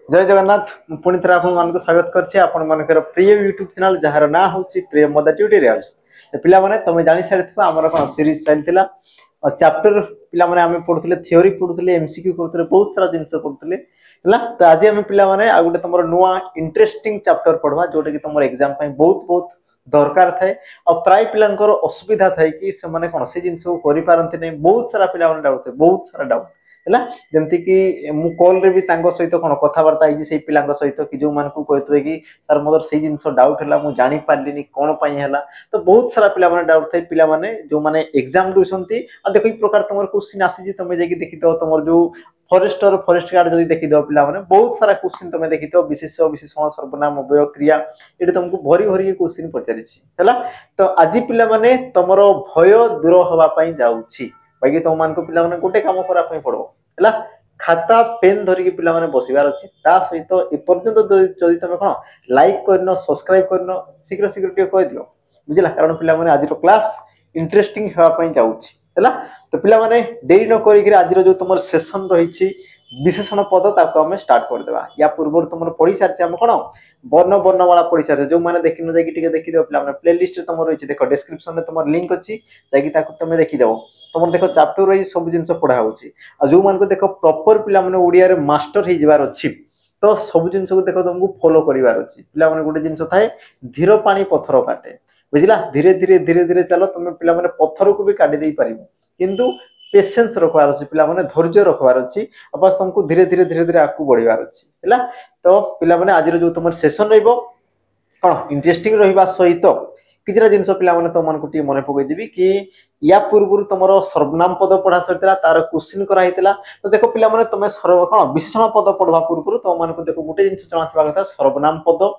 जय जगन्नाथ पुणी थे आपको स्वागत कर प्रिय यूट्यूब चैनल जार ना हूँ प्रियमदा ट्यूटोरियल्स। पिला माने तुम जानी सारी आमर कौन सीरीज चलता चैप्टर पिला माने आमे पढ़ुले थ्योरी पढ़ुले एमसीक्यू पढ़ुले बहुत सारा जिनस पढ़ुले तो आज आम पिला माने आ गोटे तुम नुआ इंटरेस्टिंग चैप्टर पढ़वा जोटा कि तुम एग्जाम बहुत बहुत दरकार थाए और प्राय पिलांकर असुविधा थाए कि से माने कौन से जिनस को करि पारंती नहीं बहुत सारा पिला माने डाउट बहुत सारा डाउट है जमती कि मु कॉल रे भी तांगो सहित कोन कथावार्ता आई से पिलांग सहित कि जो मान को कहतबे कि तार मोर से जिंस डाउट हला मु जानि पारलिनी कोन पई हला तो बहुत सारा पिला माने डाउट थाई पिला माने जो माने एग्जाम दोसंती आ देखो ई प्रकार तमर क्वेश्चन आसी जे तमे जे कि देखि दो तमर जो फॉरेस्टर फॉरेस्ट गार्ड जदी देखि दो पिला माने बहुत सारा क्वेश्चन तमे देखि दो विशेष विशेषण सर्वनाम अव्यय क्रिया एटे तुमको भरी भरी क्वेश्चन पचारि छी हला तो आजि पिला माने तमर भय दूर होबा पई जाउछि बाकी तुम मान को पिला माने गोटे काम करा पई पड़ो हला खाता पेन धरिकी पिला माने बसिबार अछि ता सहित ए पर्यंत जदि तमे कोन लाइक करनो सब्सक्राइब करनो शीघ्र शीघ्र के कह दियो बुझला कारण पिला माने आज क्लास इंटरेस्टिंग हेबा पई जाउछि हला तो पिला माने देरी न करी आज जो तुमर सेशन रहिछि विशेषण पद ताको हमें स्टार्ट कर देबा या पूर्व तुमर पढ़ी सारछि हम कोन वर्ण वर्णमाला पढ़ी सारछि जो माने देखि न जाय कि टिके देखि दियो पिला माने प्लेलिस्ट तुमर रहिछि देखो डिस्क्रिप्शन में तुमर लिंक अछि जाय कि ताको तमे देखि देबो तुम देखो चैप्टर रही सब जिन पढ़ा होची आ जो मान को देखो प्रॉपर पिला माने ओडिया रे मास्टर ही जबार अछि तो सब जिन को देखो तुमको फॉलो करिवार अछि पिला माने गोटे जिंस थाए धीर पानी पत्थर काटे बुझला धीरे धीरे धीरे धीरे चलो तुम पिला माने पत्थर को भी काटी देई परिबो किंतु पेशेंस रखवार अछि पिला माने धैर्य रखवार अछि बस तुमको धीरे धीरे धीरे धीरे आकु बढ़िवार अछि हला तो पिला माने आज जो तुम सेशन रहइबो कोन इंटरेस्टिंग रहिबा सहित किछरा जिनस पिला माने तो मन को टी मने पकई देबी कि या पूर्व तुमरो सर्वनाम पद पढ़ा सरितला तार क्वेश्चन करा हितला तो देखो पिला माने तुमे सर्व कोन विशेषण पद पढ़वा पूर्व तो मन को देखो गुटे जिनस जणाथिबा कथा सर्वनाम पद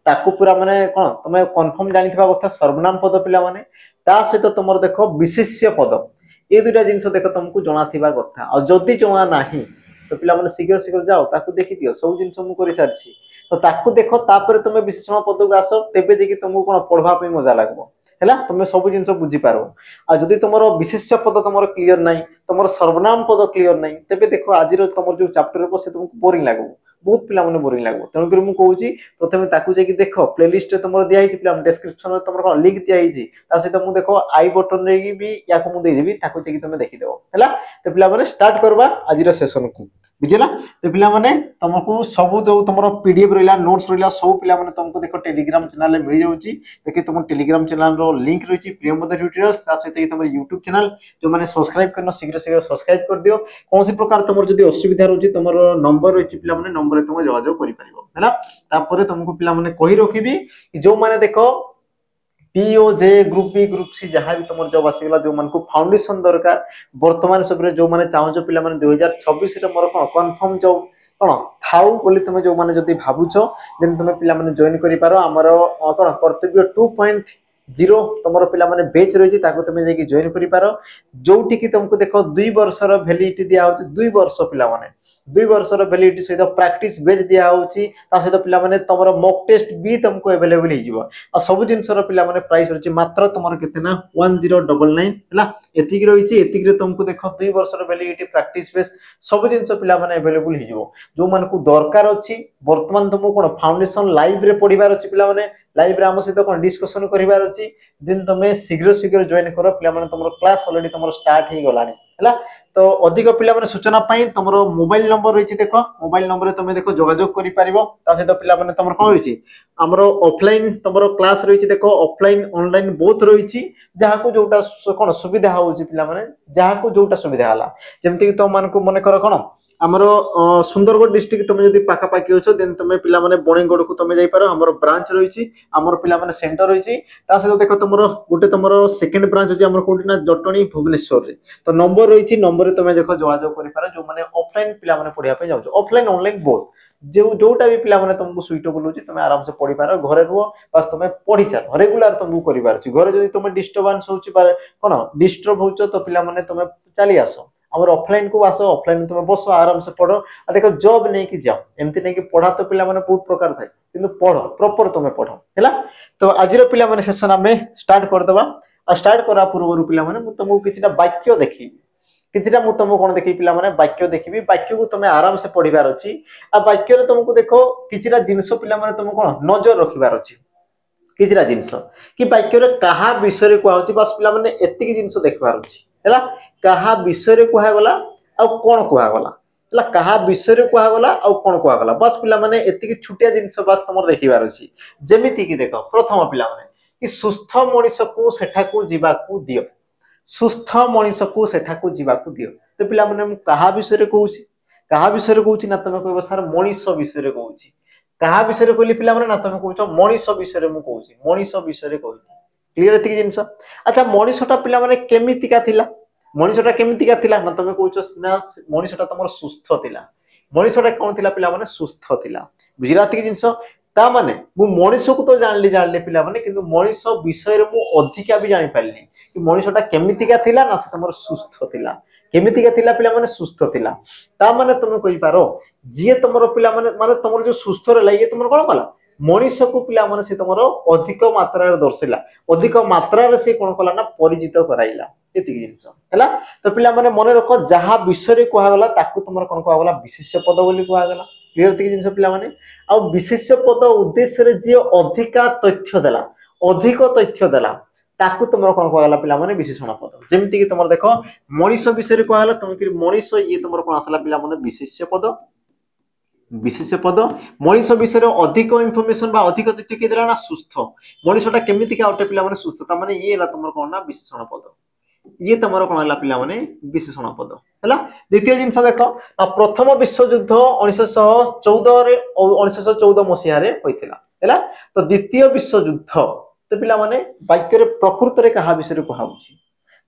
ताकू पूरा माने कोन तुमे कंफर्म जानिथिबा कथा सर्वनाम पद पिला माने ता सहित तुमरो देखो विशेष्य पद ए दुटा जिनस देखो तुमको जणाथिबा कथा और जदी जणा नाही तो पिला माने शीघ्र शीघ्र जाओ ताकू देखि दियो सब जिनस मु करि सारछि तो ताकू देखो तापर तुमे विशेषण पद को आसो तेबे जे कि तुमको कोन पढ़वा पे मजा लागबो हैला तुम सब जिन बुझी पार आ जदि तुम विशेष पद तुम क्लीयर ना तुम सर्वनाम पद क्लीयर ना तेज देखो आज तुम जो चैप्टर से तुमको बोरिंग लगे बहुत पिला माने बोरिंग लगे तेणुक मुझे कहूँ प्रथम ताकू जाकि देख प्लेलिस्ट तुम दिखाई पिला डिस्क्रिप्शन में तुम कौन लिंक दिखाई सहित मुझे देखो आई बटन रे भी या देदेवी ताकू जाकि तुम देखिदेव है तो पिला माने स्टार्ट करवा आज सेशन को बुझला तो पिला माने तुमको सब जो तुम पीडीएफ रहा नोट्स रहा सब पिला माने तुमको देखो टेलीग्राम चैनल मिल जाऊँगी देखिए तुम टेलीग्राम चैनल रो लिंक रही प्रियमदा ट्यूटोरियल्स सहित तुम यूट्यूब चैनल जो मैंने सब्सक्राइब करना शीघ्र शीघ्र सब्सक्राइब कर दियो कौन सी प्रकार तुम जो असुविधा रही तुम नंबर रही पिला माने नंबर तुम जोगाजोग कर पार है तुमको पिला माने कही रखी जो मैंने देख पीओ जे ग्रुप बी ग्रुप सी जहाँ भी तुम जब आसीगला जो मान को फाउंडेशन दरकार वर्तमान सब जो मैंने चाहो पिला माने 2026 रे मोर कोन कंफर्म जॉब कोन थाउ बोली तुम जो माने जदी भाबुछो देन तुम पिला माने जॉइन करि पारो हमर कोन कर्तव्य 2.0 तुम पिला माने बेच रही ताको तुम जाकि जॉइन करि पारो जोटी कि तुमको देखो 2 वर्षर वैलिडिटी दिया होची 2 वर्ष पिला माने 2 वर्षर वैलिडिटी सहित प्रैक्टिस बेच दिया होची ता सहित पिला माने तमरो मॉक टेस्ट भी तुमको अवेलेबल ही जीवो आ सब जिनसर पिला माने प्राइस रही मात्र तुम केते ना 1099 हला एतिक रही एतिक रे तुमको देखो 2 वर्षर वैलिडिटी प्रैक्टिस बेस सब जिनस पिला माने अवेलेबल ही जीवो जो मान को दरकार अछि वर्तमान तुमको कोन फाउंडेशन लाइव रे पढिबार अछि पिला माने लाइव रे हम सहित कोन डिस्कशन करिबार अछि दिन तुम शीघ्र शीघ्र जॉइन करो पिला माने तुम क्लास ऑलरेडी तुम स्टार्ट ही गलानी हला तो अधिक पिला माने सूचना पाई तुम मोबाइल नंबर रही देखो मोबाइल नंबर तुम देखो जोगाजोग करि पारिबो ता सहित पिला माने तुम कोन रही हमरो ऑफलाइन तुम क्लास रही देखो ऑफलाइन ऑनलाइन बहुत रही जहाँ को जोटा कोन सुविधा होउची पिला माने जहाँ को जोटा सुविधा हला जेमति कि तुम मान को मने कर कोन हमरो सुंदरगढ़ डिस्ट्रिक्ट तुम जदी पाखा पाखी होछो देन तुम पिला माने बणेगढ़ को तुम जाई पारो हमरो ब्रांच रही हमर पिला माने सेंटर रही ता सहित देखो तुमरो गोटे तुमरो सेकंड ब्रांच अछि हमर कोठी ना जटणी भुवनेश्वर रे तो नंबर रही नंबर तुम देखो जोगाजोग करि पारो जो माने ऑफलाइन पिला माने पढिया पे जाउछो ऑफलाइन ऑनलाइन बोथ जो जोटा भी पिला माने तुमको सुइटेबल होची तुम आराम से पढि पारो घरे रुओ बस तुम पढि चल रेगुलर तुमको करिवार छी घरे जदी तुम डिस्टर्बेंस होची कोन डिस्टर्ब होचो तो पिला माने तुम चली आसो हमर ऑफलाइन को आसो ऑफलाइन तुम बसो आराम से पढ़ो आ देखो जॉब नहीं कि जाओ एमती नहीं कि पढ़ा तो पिला माने बहुत प्रकार थाए किंतु पढ़ो प्रॉपर तुम पढ़ो हैला तो आजिर पिला माने सेशन आमे स्टार्ट कर दबा आ स्टार्ट करा पूर्व पिला माने मु तुमको किछटा वाक्य देखि किछिटा मु तुमको कोन देखि पिला माने वाक्य देखिबी वाक्य को तुम आराम से पढिबार अछि आ वाक्य रे तुमको देखो किछिटा जिंस पिला माने तुमको कोन नजर रखिबार अछि किछिटा जिंस कि वाक्य रे कहा विषय रे कोआ होछि बस पिला माने एतिकी जिंस देखबार अछि हैला कहा विषय रे कोआ गला आ कोन कोआ गला हैला कहा विषय रे कोआ गला आ कोन कोआ गला बस पिला माने एतिकी छुटिया जिंस बस तुमर देखिबार अछि जेमिति कि देखो प्रथम पिला माने कि सुस्थ मनुष्य को सेठा को जीवा को दियो सुस्थ मनुष्य को सेठा को जीवा को दियो तो पिला माने कहा विषय रे कहूची कहा विषय रे कहूची ना तमे कहबो सर मनुष्य विषय रे कहूची कहा विषय रे कहली पिला माने ना तमे कहूछ मनुष्य विषय रे मु कहूची मनुष्य विषय रे कहूची क्लियर एतिकी जिंस अच्छा मनुष्यटा पिला माने केमितिका थिला मनुष्यटा केमितिका थिला ना तमे कहूछ ना मनुष्यटा तमर सुस्थ थिला मनुष्यटा कोन थिला पिला माने सुस्थ थिला बुझिला एतिकी जिंस ता माने मु मनुष्य को तो जानली पिला माने किंतु मनुष्य विषय रे मु अधिका भी जानि पारली कि मनुष्यटा केमितिका थिला ना से तमर सुस्थ थिला केमितिका थिला पिला माने सुस्थ थिला ता माने तुम कहि पारो जे तमर पिला माने तमर जो सुस्थ रे लागे तमर कोन कला मनुष्य को पिला माने से तमर अधिक मात्रा रे दर्शिला अधिक मात्रा रे से कोन कला ना परिचित कराइला एतिकी जिंस हैला तो पिला माने मने रखो जहा विषय रे कोहा गला ताकू तमर कोन कोहा गला विशेष्य पद बोली कोहा गला क्लियर एतिकी जिंस पिला माने आ विशेष्य पद उद्देश्य रे जे अधिका तथ्य देला अधिक तथ्य देला ताकू तुमर कोन कहला पिला माने विशेषण पद जेमिति कि तुमर देखो मनुष्य विषय रे कहला तुम कि मनुष्य ये तुमर कोन आसला पिला माने विशेष्य पद मनुष्य विषय रे अधिक इंफॉर्मेशन बा अधिक तथ्य कि देला ना सुस्थ मनुष्यटा केमिति का ओटे पिला माने सुस्थता माने ये ला तुमर कोन ना विशेषण पद ये तुमर कोन हला पिला माने विशेषण पद हला द्वितीय जिंस देखो प्रथम विश्व युद्ध 1914 रे 1914 मसिया रे होइतिला हला तो द्वितीय विश्व युद्ध तो पिला माने वाक्य रे प्रकृत रे कहा विषय रे कहा होछि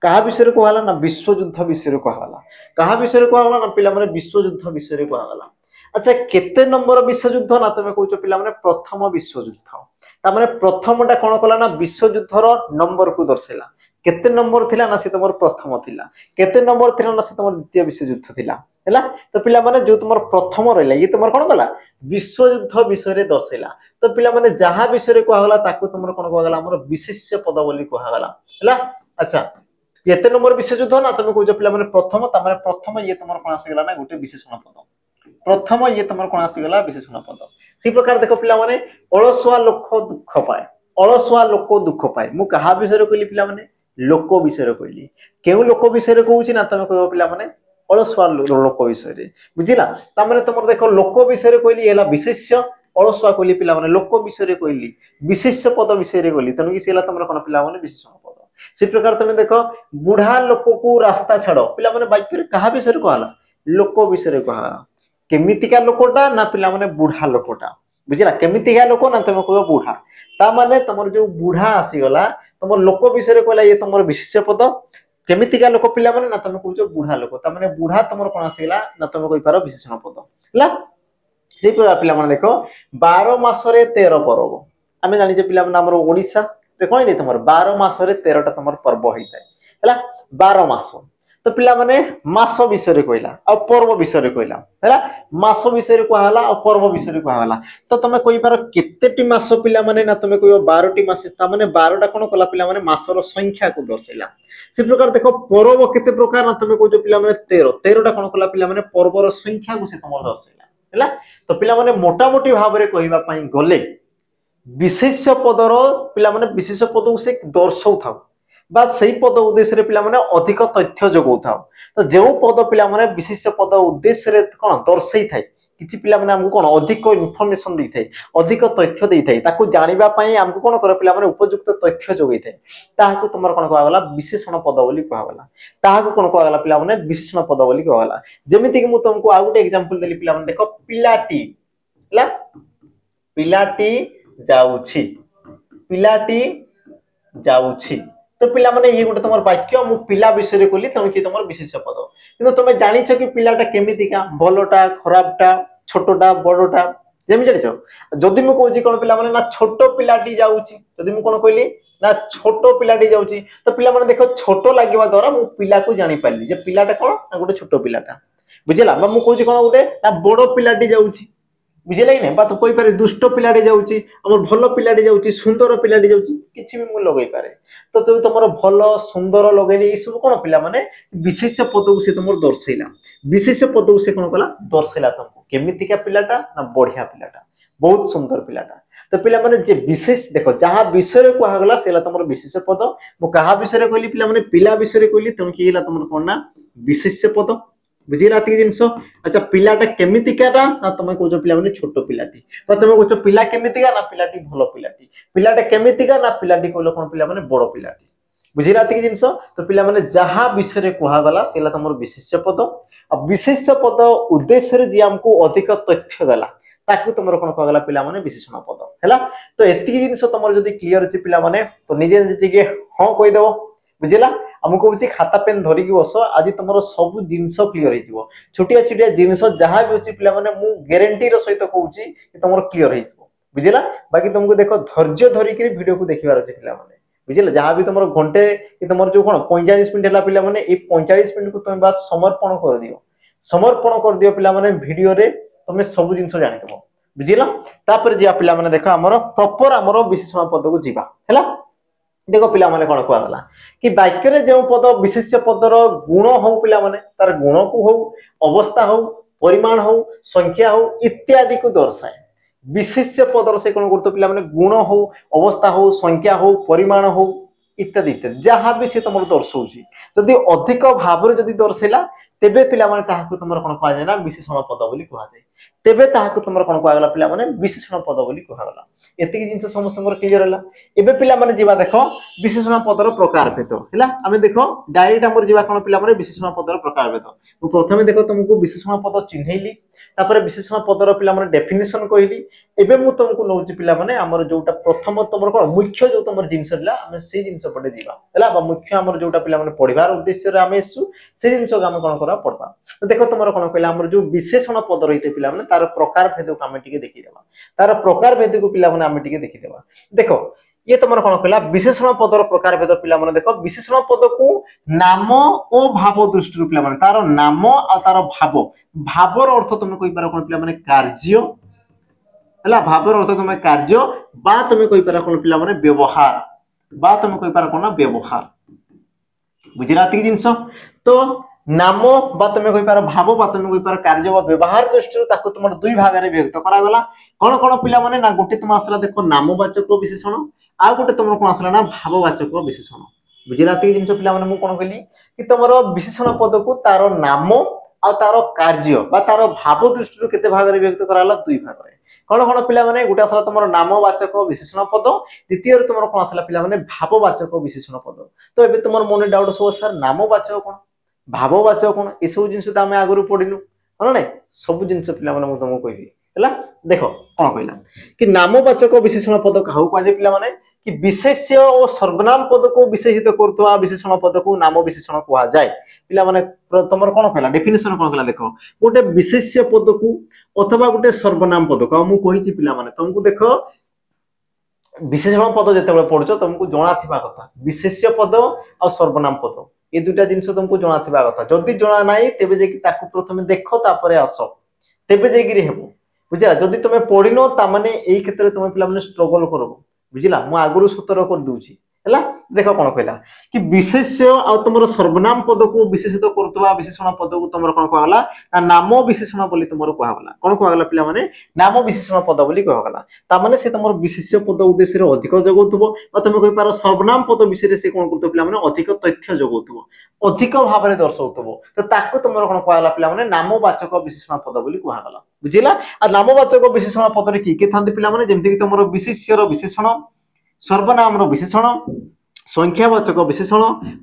कहा विषय रे कहला ना विश्व युद्ध विषय रे कहला कहा विषय रे कहला ना पिला माने विश्व युद्ध विषय रे कहला अच्छा केते नंबर विश्व युद्ध ना तमे कहउछ पिला माने प्रथम विश्व युद्ध ता माने प्रथमटा कोन कला ना विश्व युद्धर नंबर को दर्शाइला केते नंबर थिला ना से तमर प्रथम थिला केते नंबर थिला ना से तमर द्वितीय विश्व युद्ध थिला हैला तो पिला माने जो तमर प्रथम रहला ये तमर कोन कला विश्व युद्ध विषय रे दर्शाइला तो पिला माने जहा विषय रे कहला ताकू तमर कोन कहला हमर विशेष्य पद बोली कहला हैला अच्छा केते नंबर विश्व युद्ध ना तमे कहउछ पिला माने प्रथम ता माने प्रथम ये तमर कोन आसी गेला ना गोटे विशेषण पद प्रथम ये तमर कोन आसी गेला विशेषण पद सी प्रकार देखो पिला माने अलसुआ लोक दुख पाए अलसुआ लोक दुख पाए मु कहा विषय रे कहली पिला माने लोक विषय रे कहली केउ लोक विषय रे कहउची ना तमे कहबो पिला माने अलसुआ लोक विषय रे बुझिला ता माने तमर देखो लोक विषय रे कहली एला विशेष्य अलसुआ कहली पिला माने लोक विषय रे कहली विशेष्य पद विषय रे कहली तनु कि सेला तमर कोन पिला माने विशेषण पद से प्रकार तमे देखो बुढ़ा लोक को रास्ता छाड़ो पिला माने वाक्य रे कहा विषय रे कहला लोक विषय रे कहला केमितिका लोकटा ना पिला माने बुढ़ा लोकटा बुझिला केमितिका लोक ना तमे कहबो बुढ़ा ता माने तमर जो बुढ़ा आसी गला तमर लोक विषय रे कहला ये तमर विशेष्य पद केमितिका लोक पिला माने ना तमे कहउछ बुढ़ा लोक ता माने बुढ़ा तमर कोन आसी गला ना तमे कहि पारो विशेषण पद हला जे पूरा पिला माने देखो 12 मास रे 13 पर्व आमे जानि जे पिला माने हमर ओडिसा रे कोन दे तमर 12 मास रे 13 टा तमर पर्व होइताय हला 12 मास तो पिला माने मास विषय रे कहला आ पर्व विषय रे कहला हैला मास विषय रे कहला आ पर्व विषय रे कहला तो तमे कहि पारो केतेटी मास पिला माने ना तमे कहबो 12 टी मास ता माने 12 टा कोन कला पिला माने मासर संख्या को दर्शाइला से प्रकार देखो पर्व केते प्रकार ना तमे कहजो पिला माने 13 टा कोन कला पिला माने पर्वर संख्या को से तमर दर्शाइला हैला तो पिला माने मोटा मोटी भाव रे कहिबा पई गले विशेष्य पदर पिला माने विशेष्य पद को से दर्शाउ था बा सही पद उद्देश्य रे पिला माने अधिक तथ्य जोगौ था तो जेउ पद पिला माने विशेष्य पद उद्देश्य रे कोन दर्शाई थाय किछि पिला माने हमको कोन अधिक इन्फॉर्मेशन दै थाय अधिक तथ्य दै थाय ताकू जानिबा पई हमको कोन कर पिला माने उपयुक्त तथ्य जोगै थाय ताहाकू तमर कोन कहला विशेषण पद बोली कहला ताहाकू कोन कहला पिला माने विशेषण पद बोली कहला जेमिति कि मु तुमको आ गुटे एग्जांपल देली पिला माने देखो पिलाटी हला पिलाटी जाउछि तो पिला माने ये गोटे तमर वाक्य मु पिला विषय रे कहली तमे कि तमर विशेष पद किंतु तमे जानि छ कि पिलाटा केमितिका भलोटा खराबटा छोटोटा बडोटा जेमि जानि छ जदि मु कहूची कोन पिला माने ना छोटो पिलाटी जाउची जदि मु कोन कहली ना छोटो पिलाटी जाउची तो पिला माने देखो छोटो लागिबा द्वारा मु पिला को जानि पाली जे पिलाटा कोन ना गोटे छोटो पिलाटा बुझिला बा मु कहूची कोन गोटे ना बडो पिलाटी जाउची बुझिले कि नहीं बात कोई पारे दुष्ट पिलाटे जाउची हमर भलो पिलाटे जाउची सुंदर पिलाटे जाउची किछि भी मु लगै पारे तो तू तुमर भलो सुंदर लगैले ई सब कोन पिला माने विशेष पद को से तुमर दर्शैला विशेष पद को से कोन कला दर्शैला तुमको केमितिका पिलाटा ना बढ़िया पिलाटा बहुत सुंदर पिलाटा तो पिला माने जे विशेष देखो जहां विषय को आगला सेला तुमर विशेष पद मु कहा विषय कहली पिला माने पिला विषय कहली तुम की हिला तुमर कोन ना विशेष पद बुझिला ती जिंस अच्छा पिलाटा केमितिकाटा ना तुम कहजो पिला माने छोट पिलाटी पर तुम कहजो पिला केमितिका ना पिलाटी भलो पिलाटा केमितिका ना पिलाटी कहलो कोन पिला माने बड़ पिलाटी बुझिला ती जिंस तो पिला माने जहां विषय कुहा गला सेला तुमर विशेष पद आ विशेष पद उद्देश्य रे जे हमको अधिक तथ्य देला ताकू तुमर कोन कहगला पिला माने विशेषण पद हैला तो एति जिंस तुमर जदी क्लियर अछि पिला माने तो निजे निजे हां कहि देबो बुझिला हमको कहूँ खाता पेन धरिकी बस आज तुम सब जिनस क्लीयर हो छोटिया छोटिया जिनस जहाँ भी अच्छी पे मु ग्यारंटी सहित कहूँ तुम क्लीयर हो बुझिला बाकी तुमको देख धैर्य धरिकी वीडियो को देखिबार अच्छे पे बुझिला जहाँ भी तुम घंटे कि तुम जो कौन 45 मिनट है पे 45 मिनट को तुम बस समर्पण कर दियो पे वीडियो रे तुम सब जिन जान बुझिला तापर जी पे देख आमर प्रॉपर आमर विशेषण पद को जीवा है देखो पिला माने कोन कहला गला कि वाक्य रे जो पद विशेष पदर गुण हो पिला माने तार गुण को हो अवस्था हो परिमाण हो संख्या हो इत्यादि को दर्शाए विशेष पदर से कोन करतो पिला माने गुण हो अवस्था हो संख्या हो परिमाण हो इत्यादि इत्यादि जहाँ भी से तुम दर्शाऊची जदि अधिक भाव रे जदि दर्शेला तेबे पिला माने ताहाकु तुमर कोन कहआ जाय ना विशेषण पद बोली कहआ जाय तेबे ताहाकु तुमर कोन कहआ गला पिला माने विशेषण पद बोली कहआ गला एतिकी जिंस समस्त क्लियर होला एबे पिला माने जीवा देखो विशेषण पदर प्रकार भेद हैला आमे देखो डायरेक्ट हमर जीवा कोन पिला माने विशेषण पदर प्रकार भेद मु प्रथमे देखो तुमको विशेषण पद चिन्हैली तापर विशेषण पदर पिला माने डेफिनेशन कहली एबे मु तुमको नौची पिला माने हमर जोटा प्रथम तुमर कोन मुख्य जो तुमर जिंस हला आमे से जिंस पटे जीवा हैला बा मुख्य हमर जोटा पिला माने पढिबार उद्देश्य रे आमे सु से जिंस को आमे कोन करा पढबा तो देखो तुमर कोन कहला हमर जो विशेषण पद रहिते पिला माने तार प्रकार भेद को आमे टिके देखि देबा तार प्रकार भेद को पिला माने आमे टिके देखि देबा देखो ये तुमर कोन कहला विशेषण पदर प्रकार भेद पिला माने देखो विशेषण पद को नाम ओ भाव दृष्टि पिला माने तार नाम आ तार भावर अर्थ तुम कहि पार कोन पिला माने कार्य हला भावर अर्थ तुम कार्य बा तुम कहि पार कोन पिला माने व्यवहार बा तुम कहि पार कोन व्यवहार बुझिला ती जिंस तो नाम बा तुम कहि पार भाव बा तुम कहि पार कार्य बा व्यवहार दृष्टि ताको तुम दुई भाग रे व्यक्त करा गला कोन कोन पिला माने ना गोटे तुम आसला देखो नामवाचक विशेषण आ गोटे तुम कोन आसला ना भाववाचक विशेषण बुझिला ती जिंस पिला माने मु कोन कहली कि तुमरो विशेषण पद को तारो नाम आ तारो कार्य बा तारो भाव दृष्टि केते भाग रे व्यक्त कराला दुई भाग रे कोन कोन पिला माने गोटे आसला तुमरो नामवाचक विशेषण पद द्वितीय रे तुमरो कोन आसला पिला माने भाववाचक विशेषण पद तो एबे तुमर मोने डाउट सो सर नामवाचक कोन भाववाचक कोन ए सब जिंस त आमे आगरु पढिनु हन नै सब जिंस पिला माने मु तुमको कहबी हला देखो कोन कहला कि नामवाचक विशेषण पद कहू काजे पिला माने कि विशेष्य और सर्वनाम पद को विशेषित करथवा विशेषण पद को नाम विशेषण कहा जाय पिला माने तुमर कोन कहला डेफिनेशन कोन कहला देखो गोटे विशेष्य पद को अथवा गोटे सर्वनाम पद को मु कहिछि पिला माने तुमको देखो विशेषण पद जते बेले पढुछो तुमको जणा थिबा कथा विशेष्य पद और सर्वनाम पद ये दुटा जिंस तुमको जणा थिबा कथा जदी जणा नाही तेबे जे कि ताकू प्रथमे देखो तापरे आसो तेबे जे कि हेबो बुझा जदी तुमे पढिनो ता माने एई क्षेत्र रे तुमे पिला माने स्ट्रगल करबो बुझिला मु आगुरु सूत्र कर दूची हैला देखो कोन कहला कि विशेष्य आ तुमरो सर्वनाम पद को विशेषित करतवा विशेषण पद को तुमरो कोन कहला ना नाम विशेषण बोली तुमरो कहला कोन कहला पिला माने नाम विशेषण पद बोली कहला ता माने से तुमरो विशेष्य पद उद्देश्य रे अधिक जगौतबो बा तुम कहि पारो सर्वनाम पद विषय रे से कोन करतो पिला माने अधिक तथ्य जगौतबो अधिक भाव रे दर्शौतबो तो ताको तुमरो कोन कहला पिला माने नामवाचक विशेषण पद बोली कहला बुझिला आ नामवाचक विशेषण पद रे की थांती पिला माने जेमति कि तुमरो विशेष्य रो विशेषण सर्वनाम रो विशेषण संख्यावाचक विशेषण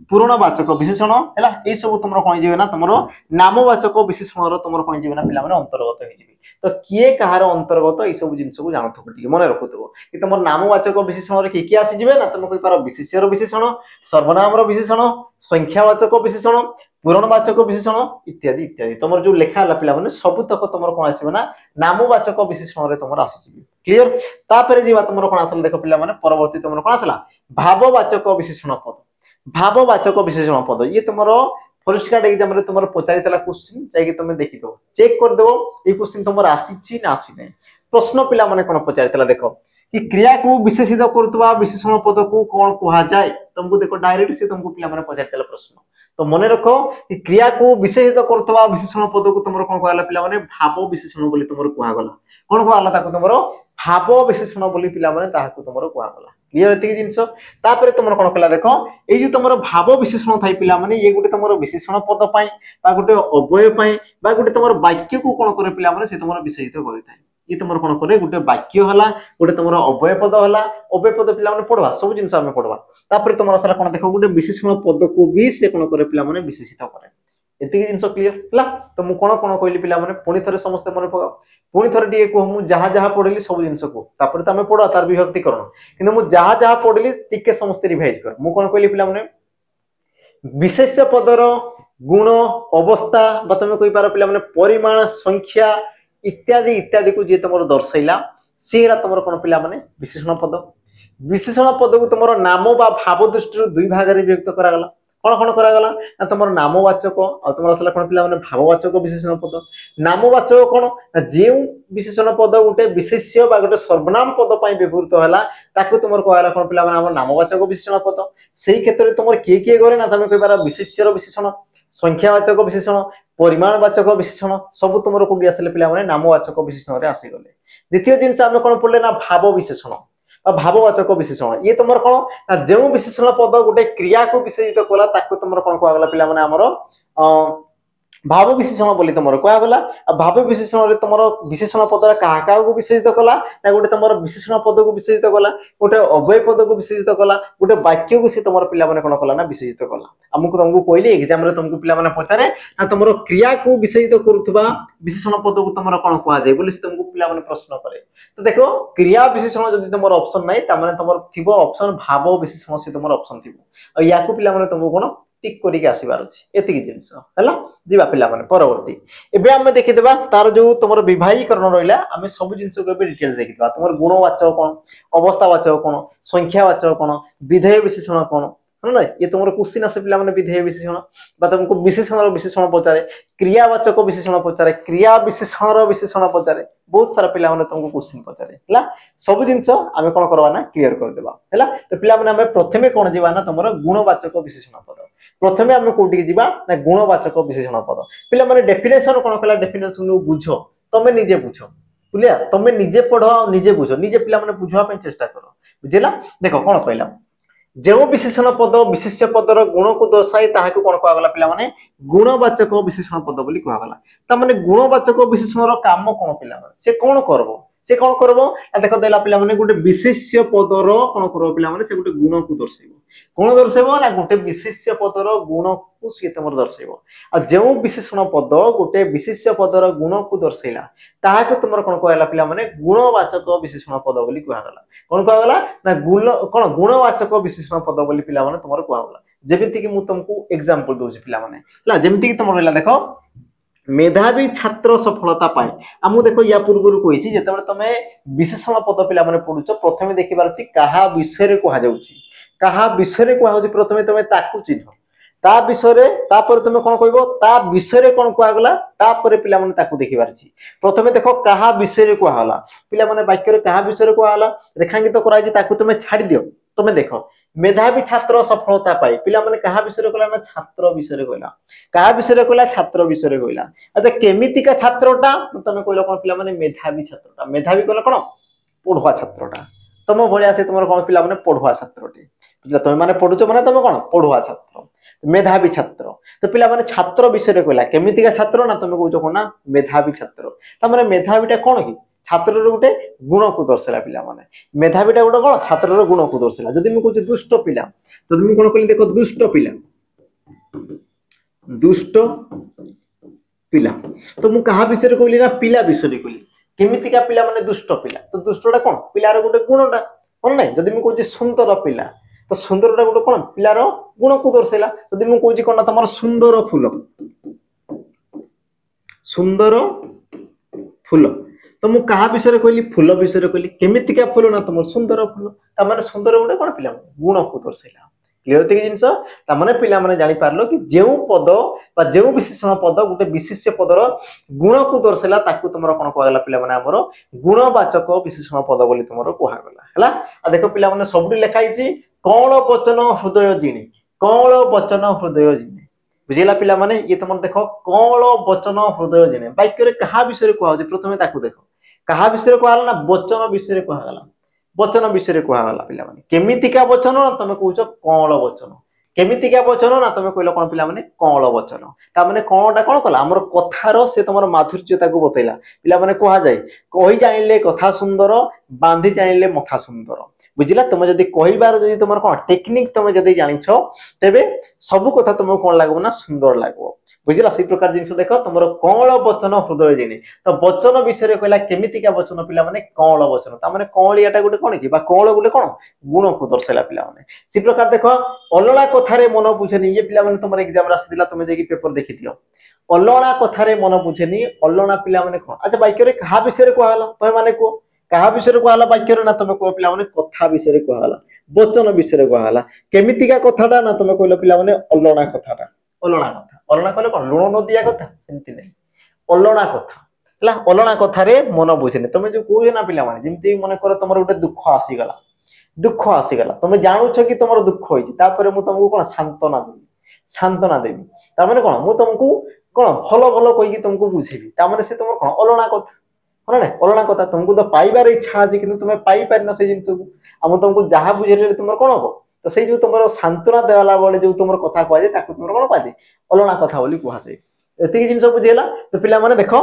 पूर्णवाचक विशेषण हैला ए सब तुमरो कोन जेबे ना तुमरो नामवाचक विशेषण रो तुमरो कोन जेबे ना पिला माने अंतर्गत हे जेबे तो किए कहार अंतर्गत ए सब जिंस को जानथो टिके मन रखुथबो कि तुमरो नामवाचक विशेषण रे की आसी जेबे ना तुम कहि पारो विशेष्य रो विशेषण सर्वनाम रो विशेषण संख्यावाचक विशेषण पूर्णवाचक विशेषण इत्यादि इत्यादि तुमर जो लेखा हला पिला माने सब तक तुमरो कोन आसीबे ना नामवाचक विशेषण रे तुमरो आसी जेबे क्लियर तापरे जीवा तुमरो कोन आसल देखो पिला माने परवर्ती तुमरो कोन आसला भाववाचक विशेषण पद भाववाचक विशेषण पद ये तुमरो फॉरेस्ट गार्ड एग्जाम रे तुमरो पचारि तला क्वेश्चन जाय कि तुम देखि दो चेक कर दो ए क्वेश्चन तुमरो आसी छी ना आसी नै प्रश्न पिला माने कोन पचारितला देखो कि क्रिया को विशेषित करतबा विशेषण पद को कोन कहा जाय तुमको देखो डायरेक्ट से तुमको पिला माने पचारितला प्रश्न तो मने रखो कि क्रिया को विशेषित करतबा विशेषण पद को तुमरो कोन कहला पिला माने भाव विशेषण बोली तुमरो कहा गला कोन कहला ताको तुमरो भाव विशेषण बोली पिला माने ताको तुमरो कहा गला क्लियर एति जिंस तापर तुमरो कोन कहला देखो ए जो तुमरो भाव विशेषण थाई पिला माने ये गुटे तुमरो विशेषण पद पाई बा गुटे अव्यय पाई बा गुटे तुमरो वाक्य को कोन करे पिला माने से तुमरो विशेषित करिताय ये तुमरो कोन करे गुटे वाक्य हला गुटे तुमरो अव्यय पद हला अव्यय पद पिला माने पढवा सब जिंस हमें पढवा तापर तुमरो सारा कोन देखो गुटे विशेषण पद को भी से कोन करे पिला माने विशेषित करे एति जिंस क्लियर हला तो मु कोन कोन कहली पिला माने पुनी थरे समस्त मन पका पुनी थरे डी को मु जहा जहा पढली सब जिंस को तापर त हमें पढवा तार विभक्ति करण किंतु मु जहा जहा पढली टिके समस्त रिवाइज कर मु कोन कहली पिला माने विशेष पदर गुण अवस्था बा तुम कहि पारो पिला माने परिमाण संख्या इत्यादि इत्यादि को जे तुमरो दर्शैला सेरा तुमरो कोन पिला माने विशेषण पद को तुमरो नाम बा भाव दृष्टि दुई भाग रे विभक्त करा गला कोन करा गला ना तुमरो नामवाचक और तुमरो सला कोन पिला माने भाववाचक विशेषण पद नामवाचक कोन जे विशेषण पद उटे विशेष्य बा गोटे सर्वनाम पद पई व्यवहृत होला ताकू तुमरो कहला कोन पिला माने हमर नामवाचक विशेषण पद सेही क्षेत्र तुमर के गरे ना तुम कहिबार विशेष्यर विशेषण संख्यावाचक विशेषण परिमाणवाचक विशेषण सब तुमरो कोडी आसले पिला माने नामवाचक विशेषण रे आसी गले द्वितीय जिंस हम कोन पडले ना भाव विशेषण भाववाचक विशेषण ये तुम कौन जो विशेषण पद गोटे क्रिया को विशेषित कला तुम कौन कहला पिला माने हमर भाव विशेषण बोली तुम कहगला भाव विशेषण तुम विशेषण पद क्या को विशेषित कला ना गोटे तुम विशेषण पद को विशेषित कला गोटे अव्यय पद को विशेषित कला गोटे वाक्य को सी तुम पिला माने कौन कला ना विशेषित कला आमको तुमको कहली एग्जाम रे तुमको पिला माने पचारे ना तुम क्रिया को विशेषित करुवा विशेषण पद को तुम कौन कह जाए बोली तुमको पिला माने प्रश्न करे तो देखो क्रिया विशेषण जदि तुम ऑप्शन नाही ता माने तुम थिबो ऑप्शन भाव विशेषण से तुम ऑप्शन थिबो और या को पिला माने तुमको कोन टिक करी के आसीबार अछि एतिकी जिंस हला जीवा पिला माने परवर्ती एबे हम देखि देबा तार जो तुमर विभाजीकरण रहिला हमें सब जिंस को डिटेल्स देखि देबा तुमर गुणवाचक कोन अवस्थावाचक कोन संख्यावाचक कोन विधेय विशेषण कोन ना ये तुमर क्वेश्चन आसे पिला माने विधेय विशेषण बा तुमको विशेषण विशेषण पचारे क्रियावाचक विशेषण पचारे क्रिया विशेषण विशेषण पचारे बहुत सारा पिला माने तुमको क्वेश्चन पचारे हला सब जिंस आमे कोन करबा ना क्लियर कर देबा हला तो पिला माने हमें प्रथमे कोन जीवा ना तुमर गुणवाचक विशेषण पद प्रथमे आमे कोठी जीवा ना गुणवाचक विशेषण पद पिला माने डेफिनेशन कोन कला डेफिनेशन नु बुझो तमे निजे बुझो बुलिया तमे निजे पढो निजे बुझो निजे पिला माने बुझवा पे चेष्टा करो बुझिला देखो कोन कहला जो विशेषण पद विशेष्य पदर गुण को दर्शाई ताहाकु कोन कहगला पिला माने गुणवाचक विशेषण पद बोली कहगला ता माने गुणवाचक विशेषणर काम कोन पिला माने से कोन करबो देखो देला पिला माने गुटे विशेष्य पदर कोन करबो पिला माने से गुटे गुण को दर्शाइबो कोन दर्शाइबो ना गुटे विशेष्य पदर गुण को से तमर दर्शाइबो आ जो विशेषण पद गुटे विशेष्य पदर गुण को दर्शाइला ताहाकु तमर कोन कहला पिला माने गुणवाचक विशेषण पद बोली कहगला कोन कहगला ना गुण कोन गुणवाचक विशेषण पद बोली पिला माने तमर कहगला जेमिति कि मु तुमको एग्जांपल दोछि पिला माने ला जेमिति कि तमर रहला देखो मेधावी छात्र सफलता पाए आमु देखो या पूर्व कहिछि जेतेबे तमे विशेषण पद पिला माने पढुछ प्रथमे देखिबार अछि कहा विषय रे कहा जाउछि कहा विषय रे कहा जाउछि प्रथमे तमे ताकु चिन्ह ता विषय रे तापर तमे कोन कहबो ता विषय रे कोन कहा गला तापर पिला माने ताकु देखिबार अछि प्रथमे देखो कहा विषय रे कहा हला पिला माने वाक्य रे कहा विषय रे कहा हला रेखांकित कराइ जे ताकु तमे छाडी दियो तमे देखो मेधावी छात्र सफलता पाई पिला माने कहा विषय कहला ना छात्र विषय कहला कहा विषय कहला छात्र विषय कहला अच्छा केमिति का छात्रटा तमे कहलो कोन पिला माने मेधावी छात्रटा मेधावी कहला कोन पढुवा छात्रटा तम भलिया से तमर कोन पिला माने पढुवा छात्रटे बुझला तमे माने पढुचो माने तमे कोन पढुवा छात्र मेधावी छात्र तो पिला माने छात्र विषय कहला केमिति का छात्र ना तमे कहजो कोन ना मेधावी छात्र त माने मेधावीटा कोन कि छात्र रो गुटे गुण को दर्शाला पिला माने मेधावीटा गुटे कोन छात्र रो गुण को दर्शाला जदी मु कहू दुष्ट पिला तो तुम कोन कहली देखो दुष्ट पिला तो मु कहा विषय कहली ना पिला विषय कहली केमिति का पिला माने दुष्ट पिला तो दुष्टटा कोन पिला रो गुटे गुणटा कोन नै जदी मु कहू सुंदर पिला तो सुंदरटा गुटे कोन पिला रो गुण को दर्शाला जदी मु कहू कोन तमर सुंदर फूल तो मु कहा विषय कहली फूल विषय कहली केमिति का फूल ना तुम सुंदर फूल ता माने सुंदर गुटे कोन पिला गुण को दर्शाइला क्लियर एतिक जिंस ता माने पिला माने जानि पारलो कि जेउ पद बा जेउ विशेषण पद गुटे विशेष्य पदर गुण को दर्शाला ताकू तुमरो कोन कहला पिला माने हमरो गुणवाचक विशेषण पद बोली तुमरो कोहा गला हला आ देखो पिला माने सबडी लेखाई छी कौन वचन हृदय जिणी कौन वचन हृदय जिणी बुझिला पिला माने ये तुम देखो कौन वचन हृदय जिणे वाक्य रे कहा विषय कहौ जे प्रथमे ताकू देखो कहा विषय कहला ना वचन विषय कहला वचन विषय कहला पिला माने केमितिका वचन ना तुम कहउछ कौन वचन केमितिका वचन ना तुम कहलो कोन पिला माने कौन वचन ता माने कोनटा कोन कला हमर कथार से तुमर माधुर्यता को बतैला पिला माने कहा जाय कहि जानिले कथा सुंदर बांधी जानिले मथा सुंदर बुझिला तुम जदी कहिबार जदी तुमर कोन टेक्निक तुम जदी जानिछो तेबे सब कथा तुमको कोन लागबो ना सुंदर लागबो बुझिला से प्रकार जिंस देखो तुमर कौन वचन हृदय जिने तो वचन विषय कहला केमितिका वचन पिला माने कौन वचन ता माने कौलियाटा गुटे कोन कि बा कौल गुटे कोन गुण को दर्शाला पिला माने से प्रकार देखो अलला कथारे मन बुझेनी ये पिला माने तुमर एग्जाम रासी दिला तुम जेकी पेपर देखि दियो अलला कथारे मन बुझेनी अलना पिला माने कोन अच्छा वाक्य रे कहा विषय कहला तय माने को कहा विषय कहला वाक्य रे ना तुम को पिला माने कथा विषय कहला वचन विषय कहला केमितिका कथाटा ना तुम कहलो पिला माने अलना कथाटा अलना कहले कोन लुण न दिया कथा सेमति नै अलना कथा हला अलना कथा रे मन बुझेनी तुम जो कोइ ना पिला माने जेमति मन कर तुमर उटे दुख आसी गला तुम जानु छ कि तुमर दुख होई तापर मु तुमको कोन सांत्वना देबी ता माने कोन मु तुमको कोन भलो भलो कहि कि तुमको बुझेबी ता माने से तुमर कोन अलना कथा कोन नै अलना कथा तुमको तो पाइबार इच्छा अछि किंतु तुम पाइ पार न से जिंतु हम तुमको जहा बुझेले तुमर कोन हो तो से जो तुमर सांत्वना देवाला बोले जो तुमर कथा कहै जे ताकू तुमर कोन कहै अलना कथा बोली कहै छै एतिक जिंस बुझेला तो पिला माने देखो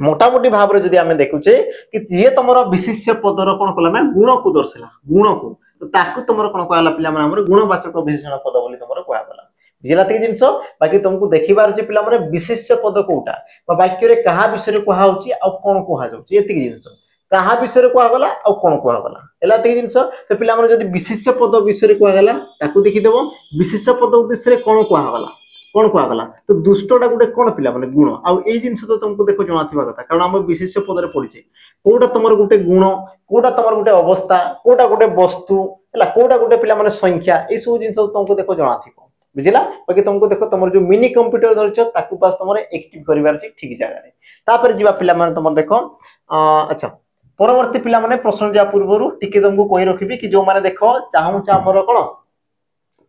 मोटा मोटी भाव रे जदी हमें देखुचे कि जे तुमर विशेष्य पदर कोन कहला ना गुण को दर्शाला गुण को तो ताकू तुमर कोन कहला पिला माने हमर गुणवाचक विशेषण पद बोली तुमर कहै गला बुझिला तिक जिंस बाकी तुमको देखिबार जे पिला माने विशेष्य पद कोटा बा वाक्य रे कहा विषय कहै होची आ कोन कहै जाउची एतिक जिंस कहा विषय कहै गला आ कोन कहै गला एला तिक जिंस तो पिला माने जदी विशेष्य पद विषय कहै गला ताकू देखि देबो विशेष्य पद उद्देश्य रे कोन कहै गला कोन कहै गला तो दुष्टटा गुटे कोन पिला माने गुण आ एई जिंस तो तुमको देखो जणा थिबा कथा कारण हम विशेष्य पद रे पढिचे कोटा तुमर गुटे गुण कोटा तुमर गुटे अवस्था कोटा गुटे वस्तु हला कोटा गुटे पिला माने संख्या ए सब जिंस तुमको देखो जणा थिबो बुझिला बाकी तुमको देखो तुमर जो मिनी कंप्यूटर धरछ ताकू पास तुमरे एक्टिव करिवार छी ठीक जगह रे तापर जीवा पिला माने तुमर देखो अच्छा परवर्ती पिला माने प्रश्न जा पूर्वरु टिके तुमको कहि रखिबी कि जो माने देखो चाहू चा हमर कोन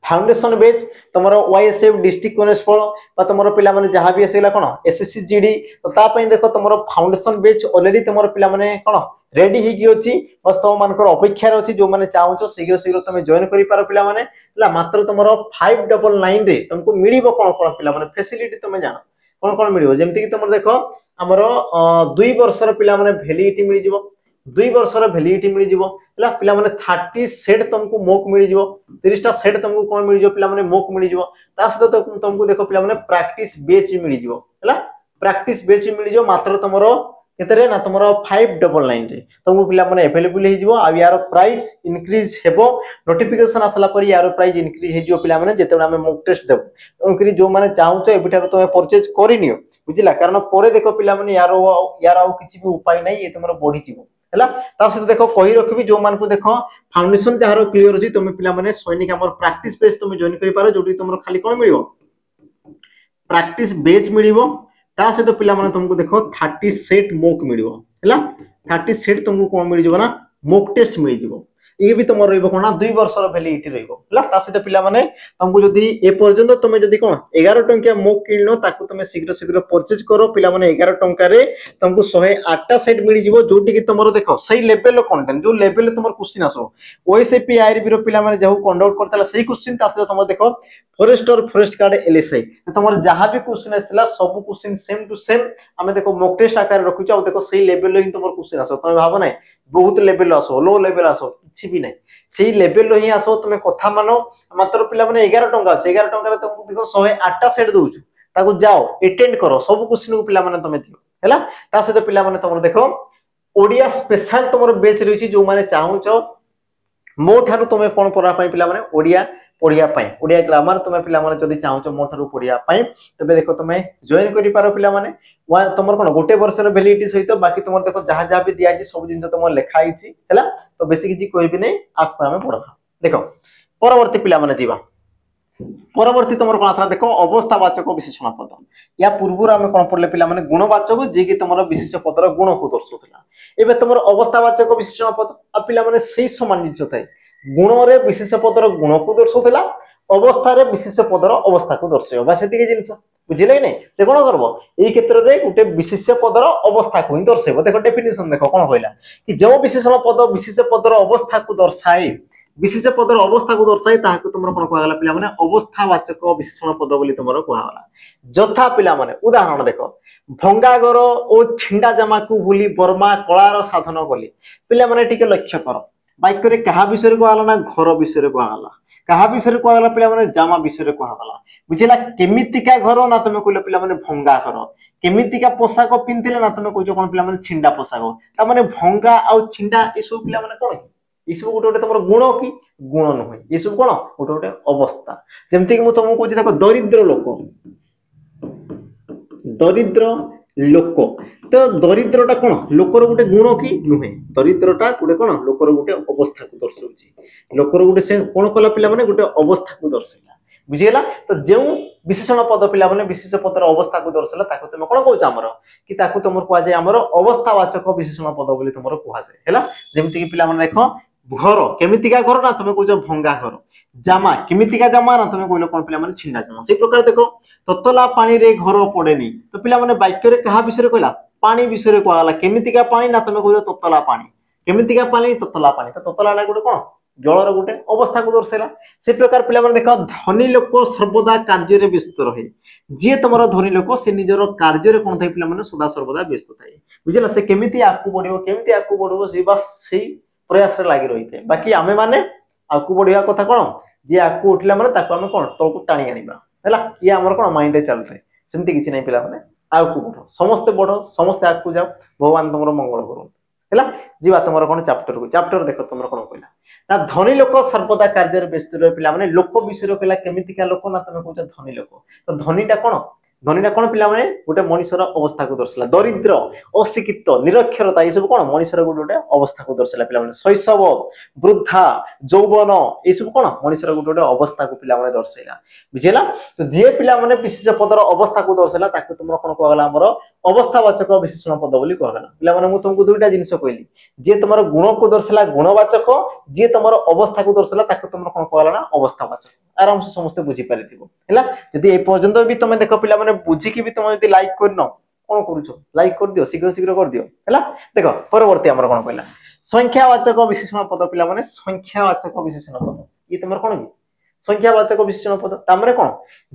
फाउंडेशन बेच तुमर वाईएसएफ डिस्ट्रिक्ट कॉन्स्टेबल बा तुमर पिला माने जहां भी आसेला कोन एसएससी जीडी तो ता पई देखो तुमर फाउंडेशन बेच ऑलरेडी तुमर पिला माने कोन रेडी ही की अछि बस तो मानकर अपेक्षा रे अछि जो माने चाहू शीघ्र शीघ्र तुम जॉइन करि पारो पिला माने हला मात्र तुमर 599 रे तुमको मिलिबो कोन कोन पिला माने फैसिलिटी तुम जानो कोन कोन मिलिबो जेमति कि तुमर देखो हमर 2 वर्षर पिला माने वैलिडिटी मिलि जिवो 2 वर्षर वैलिडिटी मिलि जिवो हला पिला माने 30 सेट तुमको मोक मिलि जिवो 30 टा सेट तुमको कोन मिलि जिवो पिला माने मोक मिलि जिवो ता सहित तुमको देखो पिला माने प्रैक्टिस बैच मिलि जिवो हला प्रैक्टिस बैच मिलि जिवो मात्र तुमर केतरे ना तुमर 599 रे तुमको पिला माने अवेलेबल हे जिवो आ यार प्राइस इंक्रीज हेबो नोटिफिकेशन आसला पर यार प्राइस इंक्रीज हे जिवो पिला माने जेते हम मॉक टेस्ट देबो उनकरी जो माने चाहू छ एबिटार तुम परचेज करिनियो बुझिला कारण परे देखो पिला माने यार आ किछि भी उपाय नै ये तुमर बढ़ी जिवो हला ता से देखो कहि रखबी जो मान को देखो फाउंडेशन जहारो क्लियर होजी तुम पिला माने सैनिक हमर प्रैक्टिस पेज तुम जॉइन करि पारो जोडी तुमर खाली कोन मिलिबो प्रैक्टिस बेच मिलिबो ता से तो पिला माने तुमको देखो 30 सेट मोक मिलिबो हला 30 सेट तुमको कोन मिलि जिवो ना मोक टेस्ट मिलि जिवो ये भी तुम रहइबो कोना 2 वर्षर वैलिडिटी रहइबो हला ता से तो पिला माने तुमको जदी ए पर्यंत तुम जदी कोन 11 टंका मोक किनो ताकू तुम शीघ्र शीघ्र परचेज करो पिला माने 11 टंका रे तुमको 108 टा सेट मिलि जिवो जोटी कि तुमरो देखो सही लेवल कंटेंट जो लेवल तुमर क्वेश्चन आसो ओएसएपी आईआरबी रो पिला माने जहु कंडक्ट करतला सही क्वेश्चन ता से तुम देखो फॉरेस्ट और फॉरेस्ट गार्ड एलएसआई तुमर जहां भी क्वेश्चन आसला सब क्वेश्चन सेम टू सेम हमें देखो मॉक टेस्ट आकार रखुछ आ देखो सही लेवल ही तुमर क्वेश्चन आसो तुम भाबो नै बहुत लेवल आसो लो लेवल आसो किछि भी नै सही लेवल ही आसो तुम कथा मानो मात्र पिला माने 11 टंका अछि 11 टंका रे तुमको देखो 108 टा सेट दोछु ताको जाओ अटेंड करो सब क्वेश्चन को पिला माने तुम दियो हैला ता से तो पिला माने तुम देखो ओडिया स्पेशल तुमर बैच रहिछि जो माने चाहू छ मो थारु तुम कोन परा पई पिला माने ओडिया पढ़िया पाई ओडिया ग्रामर तुम पिला माने जदी चाहू छ मो थारु पढ़िया पाई तबे देखो तुम जॉइन करि पारो पिला माने तुमर कोन गोटे वर्ष रे वैलिडिटी सहित बाकी तुमर देखो जहा जहा भी दिया छी सब जिंस तुम लेखा आइछि हैला तो बेसी किछि कोइ भी नै आप हमें पढा देखो परवर्ती पिला माने जीवा परवर्ती तुम कौन आसा देख अवस्थावाचक विशेषण पद या पूर्व आम कौन पढ़ले पिला माने गुणवाचक जी की तुम विशेष पदर गुण को दर्शाउला एबे तुम अवस्थावाचक विशेषण पद आ पिला माने सही सामंजस्य थाए गुण रे विशेष पदर गुण को दर्शाउला अवस्था रे विशेष पदर अवस्था को दर्शाइबो बस एतिके जिंस बुझिले कि नहीं से कौन करबो एई क्षेत्र रे गुटे विशेष पदर अवस्था को ही दर्शाइबो देखो डेफिनेशन देखो कौन कहला कि जो विशेषण पद विशेष पदर अवस्था को दर्शाए विशेष पदर अवस्था को दर्शाए ताहाको तुमरा कोन कहला पिला माने अवस्थावाचक विशेषण पद बोली तुमरा कहला जथा पिला माने उदाहरण देखो भंगा घर और छिंडा जामा को भूली बर्मा कलार साधन बोली पिला माने टिके लक्ष्य कर वाक्य रे कहा विषय को कहला ना घर विषय को कहला कहा विषय को कहला पिला माने जामा विषय को कहला बुझिला केमितिका घर ना तुम कहले पिला माने भंगा घर केमितिका पोशाक पिनथिले ना तुम कहजो कोन पिला माने छिंडा पोशाक ता माने भंगा आ छिंडा ए सब पिला माने कोन ये सब गोटे गोटे तुम गुण कि गुण नुहे ये सब कौन गोटे गोटे अवस्था जमती कि तुमको कहूँ देखो दरिद्र लोक दरिद्र लोक तो दरिद्रटा कौन लोकर गोटे गुण कि नुहे दरिद्रटा गोटे कौन लोकर गोटे अवस्था को दर्शाऊँ लोकर गोटे से कौन कला पिला माने गोटे अवस्था को दर्शाइला बुझीगला तो जो विशेषण पद पिला माने विशेष पदर अवस्था को दर्शाइला ताको तुम कौन कहूँ आमर कि ताको तुम कह जाए आमर अवस्थावाचक विशेषण पद बोली तुम कह जाए जमती कि पिला माने देख घर केमितिका घर ना तुम कह भंगा घर जामा केमितिका जामा ना तुम कहल कौन पिला माने छिंडा जामा से प्रकार देखो ततला पानी रे घर पड़ेनी तो पिला माने वाक्य रे कहा विषय कहला पानी विषय कहला केमितिका पानी ना तुम कहल ततला पानी केमितिका पानी ततला पानी तो ततला गोटे कौन जलर गोटे अवस्था को दर्शाइला से प्रकार पिला माने देखो धनी लोक सर्वदा कार्य रे व्यस्त रहे जे तुमर धनी लोक से निजर कार्य रे कोन थाई पिला माने सदा सर्वदा व्यस्त थाए बुझिला से केमिति आकु बढ़िबो से बस सही प्रयास रे लागि रही थे बाकी आमे माने आकु बढ़िया कथा कोन जे आकु उठला माने ताको आमे कोन तळकु टाणी आनिबा हैला ये हमर कोन माइंड रे चलथे सेमति किछि नै पिला माने आकु बढ़ो समस्त आकु जाओ भगवान तुमरो मंगल करू हैला जीवा तुमरो कोन चैप्टर देखो तुमरो कोन कहला ना धनी लोक सर्वदा कार्य रे व्यस्त रहे पिला माने लोक विषय कहला केमितिका लोक ना तुम कहू धनी लोक तो धनीटा कौन पिला माने गोटे मनुष्यर अवस्था को दर्शाला दरिद्र अशिक्षित निरक्षरता ये सब कौन मनुष्यर गोटे अवस्था को दर्शाला पिला माने शैशव वृद्धा यौवन ये सब कौन मनुष्यर गोटे अवस्था को पिला माने दर्शाइला बुझिला तो जे पिला माने विशेष पदर अवस्था को दर्शाला ताको तुमरा कोन कहला हमर अवस्थावाचक विशेषण पद बोली कहला पिला माने मु तुमको दुईटा जिंस कहली जे तुमर गुण को दर्शाला गुणवाचक जे तुमर अवस्था को दर्शाला ताको तुमरा कोन कहला ना अवस्थावाचक आराम से समस्त बुझी पारिथिबो हैला जदी ए पर्यंत भी तुम देख पिला माने बुझी कि भी तुम जदी लाइक करनो कोन करूछो लाइक कर दियो शीघ्र शीघ्र कर दियो हैला देखो परवर्ती हमर कोन कहला संख्यावाचक विशेषण पद पिला माने संख्यावाचक विशेषण पद ये तुमर कोन कि संख्यावाचक विशेषण पद तामरे कोन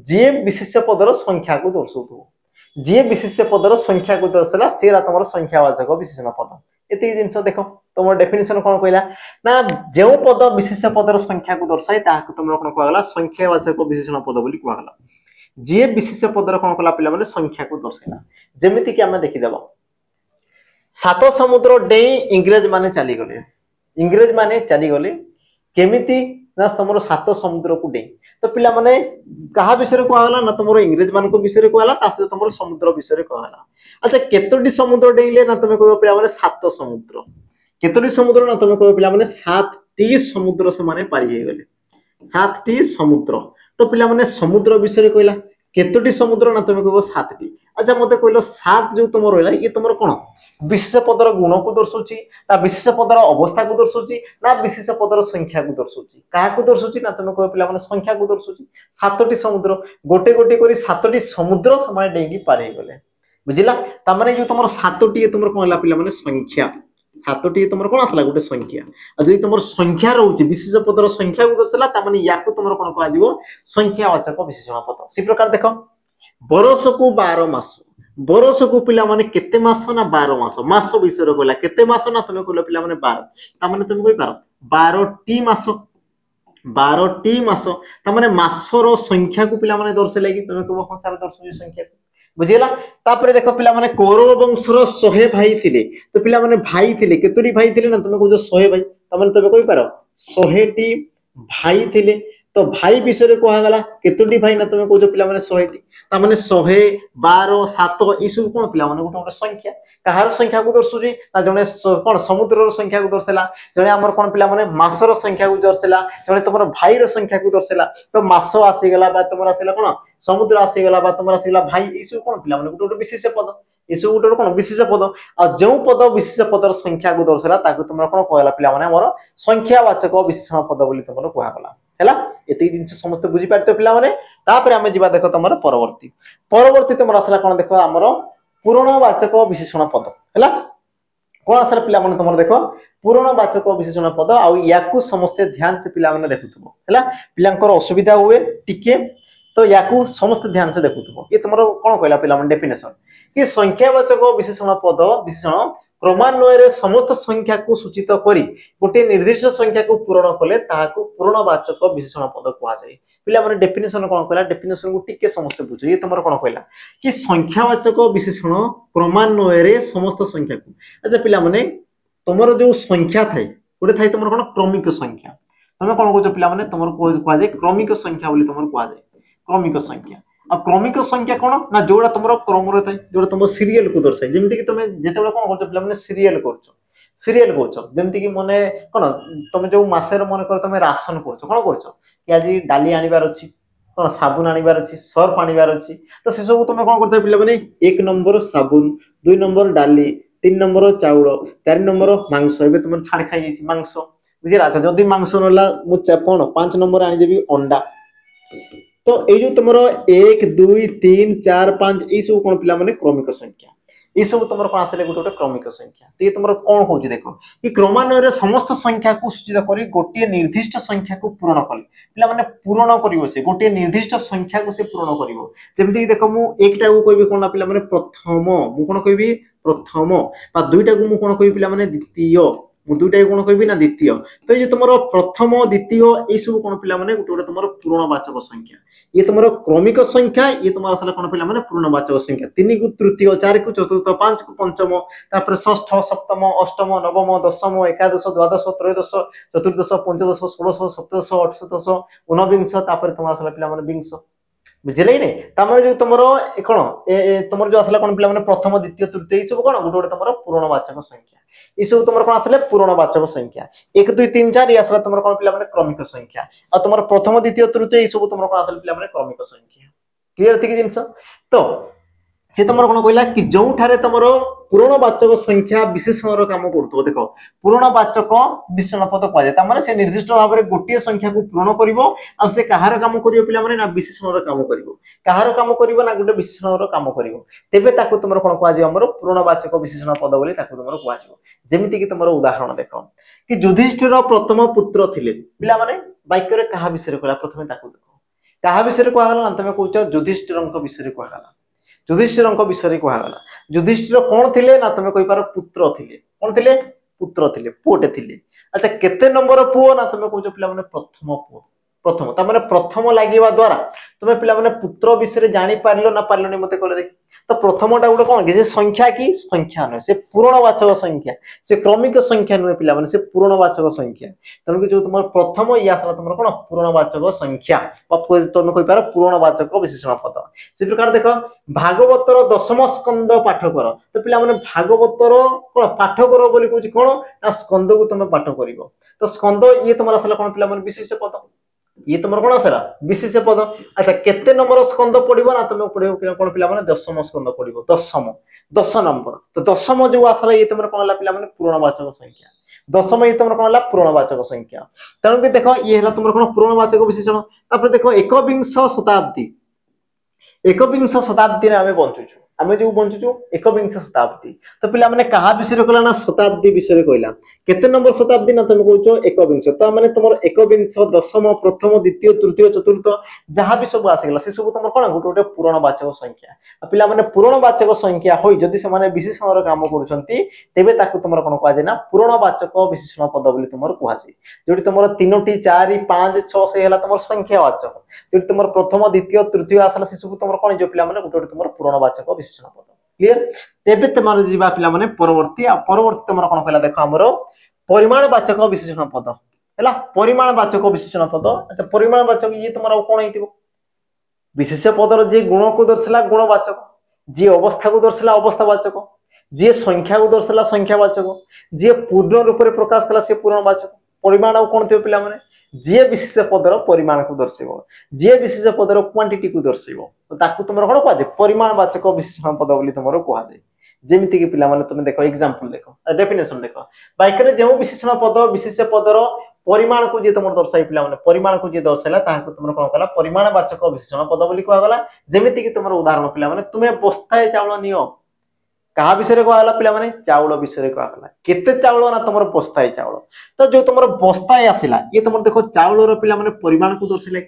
जे विशेष पदर संख्या को दर्शाउथो जे विशेष पदर संख्या को दर्शाला सेरा तुमर संख्यावाचक विशेषण पद एति जिंस देखो तुम डेफिनेशन कोन कहला ना जो पद विशेष पदर संख्या को दर्शाए ताको तुमरा कोन कहला संख्यावाचक विशेषण पद बोली कहला जे विशेष पदर कोन कहला पिला माने संख्या को दर्शाइला जेमिति कि हम देखि देबो सात समुद्र डेई इंग्रेज माने चली गले केमिति ना समरो सात समुद्र को डेई तो पिला माने कहा विषय कहला ना तुमरो इंग्रेज मान को विषय कहला तासे तुमरो समुद्र विषय कहला अच्छा केतोटी समुद्र डेइले ना तुमे कहबो पिला माने सात समुद्र केतोटी समुद्र ना तुमे कहबो पिला माने 7टी समुद्र से माने पारि हे गले 7टी समुद्र तो पिला माने समुद्र विषय कहला केतोटी समुद्र ना तुमे कहबो 7टी अच्छा मते कहलो 7 जो तुम रहला ये तुमर कोन विशेष पदर गुण को दर्शाउची ना विशेष पदर अवस्था को दर्शाउची ना विशेष पदर संख्या को दर्शाउची काहा को दर्शाउची ना तुमे कहबो पिला माने संख्या को दर्शाउची 7टी समुद्र गोटे गोटे करी 7टी समुद्र समान डेंगी पारि हे गले बुझिला ता माने जो तुमर 7टी तुमर कोन हला पिला माने संख्या 7टी तुमर कोन आसला गोटे संख्या आ जदी तुमर संख्या रहउची विशेष पदर संख्या को दर्शाला ता माने याको तुमर कोन कहला दिबो संख्यावाचक विशेषण पद सी प्रकार देखो बरस को 12 मास बरस को पिला माने केते मास ना 12 मास मास विषय कहला केते मास ना तुमे कहला पिला माने 12 ता माने तुमे कहि पारो 12टी मास 12टी मास ता माने मासर संख्या को पिला माने दर्शाइला कि तुमे कहबो संसार दर्शाउची संख्या बुझिला तापर देखो पिला माने कौरव वंशर 100 भाई थिले तो पिला माने भाई थिले केतोटी भाई थिले ना तुमे कहजो 100 भाई त माने तुमे कहि पारो 100टी भाई थिले तो भाई विषय कहला केतोटी भाई ना तुमे कहजो पिला माने 100टी तामाने 100 12 7 ई सब कोन पिला माने गोटे गोटे संख्या कहार संख्या को दर्शुची ना जने कोन समुद्र रो संख्या को दर्शला जने हमर कोन पिला माने मासर संख्या को दर्शला जने तमर भाई रो संख्या को दर्शला तो मास आसी गेला बा तमर आसीला कोन समुद्र आसी गेला बा तमर आसीला भाई ई सब कोन पिला माने गोटे गोटे विशेष पद ई सब गोटे कोन विशेष पद आ जो पद विशेष पदर संख्या को दर्शला ताको तमर कोन कहला पिला माने हमर संख्यावाचक विशेषण पद बोली तमर कहला हैला एति दिन समस्त बुझी पारते पिला माने तापर हमें जीवा देखो तमर परवर्ती परवर्ती तमर आसला कोन देखो हमर पूर्णवाचक विशेषण पद हैला कोन आसला पिला माने तमर देखो पूर्णवाचक विशेषण पद आ याकू समस्त ध्यान से पिला माने देखुथबो हैला पिलांकर असुविधा हुए टिके तो याकू समस्त ध्यान से देखुथबो ये तमर कोन कहला पिला माने डेफिनेशन कि संख्यावाचक विशेषण पद विशेषण क्रमान्वय समस्त संख्या को सूचित करी गोटे निर्दिष्ट संख्या को पूरण कले ताहाको पूर्णवाचक विशेषण पद कहा जाय पिला माने डेफिनेशन कोन कहला डेफिनेशन को टिके समस्त बुझो ये तमर कोन कहला कि संख्यावाचक विशेषण क्रमान्वय समस्त संख्या को अच्छा पिला माने तमर जो संख्या थाई गोटे थाई तमर कोन क्रमिक संख्या तमे कोन कहजो पिला माने तमर कहा जाय क्रमिक संख्या बोली तमर कहा जाय क्रमिक संख्या आ क्रमिक संख्या कोन ना जोड़ा तमरो क्रम रे थाई जोड़ा तम सीरियल को दर्शाय जेमति कि तमे जेतेबेला कोन करछ पिला माने सीरियल करछ जेमति कि माने कोन तमे जो मासे रे माने कर तमे राशन करछ कोन करछ कि आज डाली आनिबार अछि कोन साबुन आनिबार अछि सर्फ आनिबार अछि तो से सब तमे कोन करथाय पिला माने 1 नंबर साबुन 2 नंबर डाली 3 नंबर चाउल 4 नंबर मांस एबे तमे छाड़ खाइ जाइछि मांस बुझि राजा जदी मांस नला मु कोन 5 नंबर आनि देबी अंडा तो ए जो तुमरो 1 2 3 4 5 ई सब कोन पिला माने क्रमिक संख्या ई सब तुमरो कोन आसले गोटे क्रमिक संख्या तो ये तुमरो कोन होची देखो कि क्रमान्वय समस्त संख्या को सूचित करी गोटे निर्दिष्ट संख्या को पूर्ण कले पिला माने पूर्ण करिवो से गोटे निर्दिष्ट संख्या को से पूर्ण करिवो जेमति कि देखो मु एकटा को कहबी कोन पिला माने प्रथम मु कोन कहबी प्रथम बा दुईटा को मु कोन कहबी पिला माने द्वितीय मु दुईटा कोन कहबी ना द्वितीय तो ये तुमरो प्रथम द्वितीय ई सब कोन पिला माने गोटे गोटे तुमरो पूर्णवाचक संख्या ये तुमरो क्रमिक संख्या ये तुमरो असला कोन पिला माने पूर्णवाचक संख्या 3 को तृतीय 4 को चतुर्थ 5 को पंचम तापर षष्ठ सप्तम अष्टम नवम दशम एकादश द्वादश त्रयोदश चतुर्दश पंचदश षोडश सप्तदश अष्टदश ऊनविंश तापर तुमरो असला पिला माने विंश बुझले नै तामरे जो तुमरो कोन तुमरो जो असला कोन पिला माने प्रथम द्वितीय तृतीय ई सब कोन गोटे गोटे तुमरो पूर्णवाचक संख्या ई सब तुमरो कोन असले पूर्णवाचक संख्या 1 2 3 4 ई असला तुमरो कोन पिला माने क्रमिक संख्या आ तुमरो प्रथम द्वितीय तृतीय ई सब तुमरो कोन असले पिला माने क्रमिक संख्या क्लियर थी कि जिंस तो से तुमरो कोन कहला कि जो ठारे तुमरो पूर्णवाचक संख्या विशेषण रो काम करतो देखो पूर्णवाचक विशेषण पद कह जाय माने से निर्दिष्ट भाव में गोटे संख्या को पूर्ण करिवो आ से कहार काम करिवो पिला माने ना विशेषण रो काम करिवो कहार काम करिवो ना गोटे विशेषण रो काम करिवो तेबे ताको तुमरो कोन कह जाय हमरो पूर्णवाचक विशेषण पद बोली ताको तुमरो कह जाय जेमिति कि तुमरो उदाहरण देखो कि युधिष्ठिर प्रथम पुत्र थिले पिला माने वाक्य रे कहा विषय कहला प्रथमे ताको देखो कहा विषय कहला ना तमे कहउछ युधिष्ठिरंक विषय कहला युधिष्ठिरंक विषय कहला युधिष्ठिर कोन थिले ना तमे कहि पारो पुत्र थिले कोन थिले पुत्र थिले पुओटे थिले अच्छा केते नंबर पुओ ना तमे कहउछ पिला माने प्रथम पुओ प्रथम ता माने प्रथम लागिवा द्वारा तमे पिला माने पुत्र विषय जानि पारलो ना पारलो नि मते कहले देखि तो प्रथमटा गोटे कोन कि संख्या की संख्या न से पूर्णवाचक संख्या से क्रमिक संख्या न पिला माने से पूर्णवाचक संख्या तनो कि जो तुम प्रथम या सारा तुम कोन पूर्णवाचक संख्या तुम कहि पारो पूर्णवाचक विशेषण पद से प्रकार देखो भागवतर दशम स्कंद पाठ कर तो पिला माने भागवतर कोन पाठ कर बोली कहूची कोन ना स्कंद को तुम पाठ करिवो तो स्कंद ये तुम असला कोन पिला माने विशेष पद ये तुम कोन आसला विशेष पद अच्छा केते नंबर स्कंद पडिबो ना तुम पडिबो कोन पिला माने दशम स्कंद पडिबो दशम 10 नंबर तो दशम जो आसला ये तुम कोन ला पिला माने पूर्णवाचक संख्या दशम ये तुम कोन ला पूर्णवाचक संख्या तनो कि देखो ये हला तुम कोन पूर्णवाचक विशेषण तापर देखो एकविंश शताब्दी रे हमें बंचुछु आमे जो बंचुछु एकविंश शताब्दी तो पिला माने कहा विषय कहला ना शताब्दी विषय कहला केते नंबर शताब्दी ना तुम कहउछो एकविंश तो माने तुमर एकविंश दशम प्रथम द्वितीय तृतीय चतुर्थ जहां भी सब आसीगला से सब तुमर कोन गोटे गोटे पूर्णवाचक संख्या पिला माने पूर्णवाचक संख्या होई जदी से माने विशेषण रो काम करूछंती तेबे ताकू तुमर कोन कहै ना पूर्णवाचक विशेषण पद बोली तुमर कहै जोडी तुमर 3 टी 4 5 6 से हला तुमर संख्यावाचक जोडी तुमर प्रथम द्वितीय तृतीय आसला से सब तुमर कोन जो पिला माने गोटे गोटे तुमर पूर्णवाचक विशेषण पद क्लियर तेबे तमार जीवा पिला माने परवर्ती तमर कोन कहला देखो हमरो परिमाणवाचक विशेषण पद हैला परिमाणवाचक विशेषण पद अच्छा परिमाणवाचक ये तमरा कोन हेतिबो विशेष्य पदर जी गुण को दर्शाला गुणवाचक, जी अवस्था को दर्शाला अवस्थावाचक, जी संख्या को दर्शाला संख्यावाचक, जी पूर्ण रूप में प्रकाश कला से पूर्णवाचक। परिमाण आउ कौन थे पिला माने जी विशेष पदर परिमाण को दर्शाइब, जी विशेष पदर क्वांटिटी को दर्शाइब, तो ताकू तुमर कौन कह परिमाणवाचक विशेषण पद बोली तुमर कह जाए। जेमिति कि पिला माने तुम देखो एग्जांपल देखो डेफिनेशन देखो वाक्य रे जो विशेषण पद विशेष पदर परिमाण को जी तुम दर्शाई पिला माने परिमाण को जी दर्शाइला ताकू तुमर कौन कला परिमाणवाचक विशेषण पद बोली कह गला। जेमिति कि तुमर उदाहरण पिला माने तुमे बस्ताए चावल नियो कहा विषय कहला पिला माने चाउल विषय कहला केते चाउल ना तुमर बस्ताए चाउल। तो जो तुमर बस्ताए आसिला ये तुमर देखो चाउल रो पिला माने परिमाण को दर्शाइला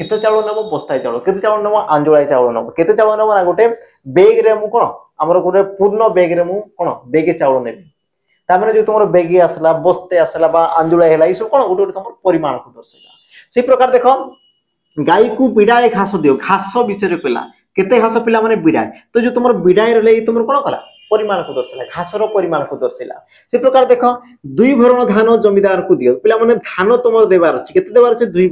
केते चाउल नबो बस्ताए चाउल केते चाउल नबो आंजुळाए चाउल नबो केते चाउल नबो ना गोटे बैग रे मु कोन हमर गोटे पूर्ण बैग रे मु कोन बैग चाउल नेबी ता माने जो तुमर बैग आसला बस्ते आसला बा आंजुळाए हला ई सब कोन गोटे तुमर परिमाण को दर्शाइला। से प्रकार देखो गाय को बिडाए घास दियो घास विषय कहला केते घास पिला माने बिडाए तो जो तुमर बिडाए रे तुमर कोन कला परिमाण को दर्शाइला घासर परिमाण को दर्शाइला। से प्रकार देखो दुई भरण धान जमीदार को दियो पिला माने धान तुमर देबार अछि केते देबार अछि दुई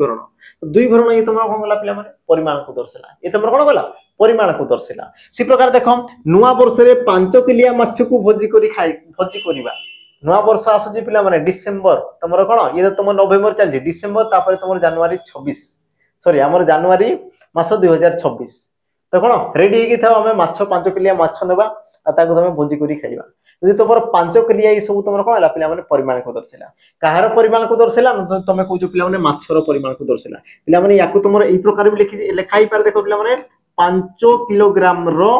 भरण ये तुमर कोन गला पिला माने परिमाण को दर्शाइला ये तुमर कोन गला परिमाण को दर्शाइला। से प्रकार देखो नुवा वर्ष रे 5 किलिया माछ को भोजी करी खाई भोजी करिबा नुवा वर्ष आसुची पिला माने डिसेंबर तुमर कोन ये तुमर नवेम्बर चलजी डिसेंबर तापर तुमर जनवरी 26 सॉरी हमर जनवरी मास 2026 तो कोन रेडी हेकी था हमें माछ 5 किलिया माछ नेबा आ ताको तमे भोजी करी खाइबा যদি তোমার 5 কিলিয়া এই সব তোমার কোন হলা পিলা মানে পরিমাণ কো দর্শাইলা কাহার পরিমাণ কো দর্শাইলা তুমি কইছো পিলা মানে মাছর পরিমাণ কো দর্শাইলা পিলা মানে ইয়াকু তোমার এই প্রকার বি লেখাই পারে দেখো পিলা মানে 5 কিলোগ্রাম रो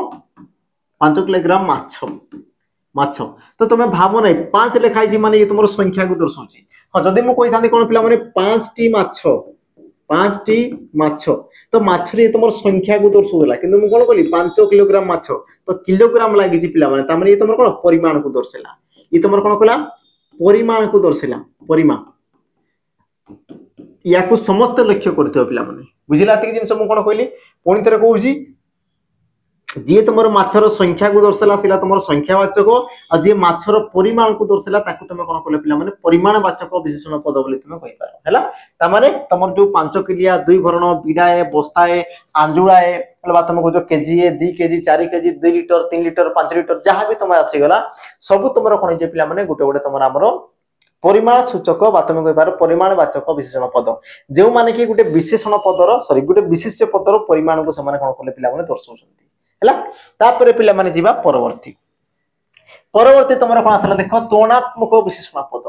5 किलोग्राम माछ माछ तो तुम भाबो नै 5 लेखाई जी माने ये तुमर संख्या को दर्शाउची। हां जदी मु कहि थांदी कोन पिला माने 5 टी माछ तो माछ रे तुमर संख्या को दर्शाउला किंतु मु कोन कहली 5 किलोग्राम माछ तो किलोग्राम लागि जी पिला माने ता माने ये तुमर कोन परिमाण को दर्शाइला ये तुमर कोन कहला परिमाण को दर्शाइला परिमाण याकू समस्त लक्ष्य करथियो पिला माने बुझिला कि जिंस मु कोन कहली पुणी थरे कहूजी जी तुम माछर संख्या को दर्शाला सिला तुम संख्यावाचक और जी माछर परिमाण को दर्शाला ताकू तुम कोन कहले पिला माने परिमाणवाचक विशेषण पद बोली तुम कहि पारो हैला ता माने तुमर जो 5 किलिया दुई भरण बिडाए बस्ताए आंजुळाए हलबा तुम को जो KG 2 KG 4 KG 2 litre 3 litre 5 litre जहां भी तुम आसी गला सब तुमर कोन जे पिला माने गोटे गोटे तुमर हमरो परिमाण सूचक बा तुम कहि पारो परिमाणवाचक विशेषण पद जे माने कि गोटे विशेषण पदर सॉरी गोटे विशेष्य पदर परिमाण को समान कोन कहले पिला माने दर्शाउछन्ती हैला। तापर पिला माने जीवा परवर्ती परवर्ती तुमर कोन आसला देखो तुलनात्मक विशेषण पद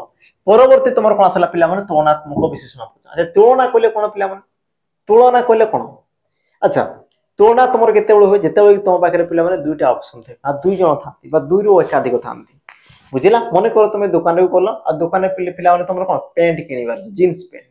परवर्ती तुमर कोन आसला पिला माने तुलनात्मक विशेषण पद अच्छा तुलना कइले कोन पिला माने तुलना कइले कोन अच्छा तुलना तुमर केते बेले होय जेते बेले तुम पाखरे पिला माने दुईटा ऑप्शन थे आ दुई जण थाती बा दुई रो एकाधिक थांती बुझिला मने करो तुम दुकान रे कोला आ दुकान रे पिला माने तुमर कोन पैंट किनिबार जींस पैंट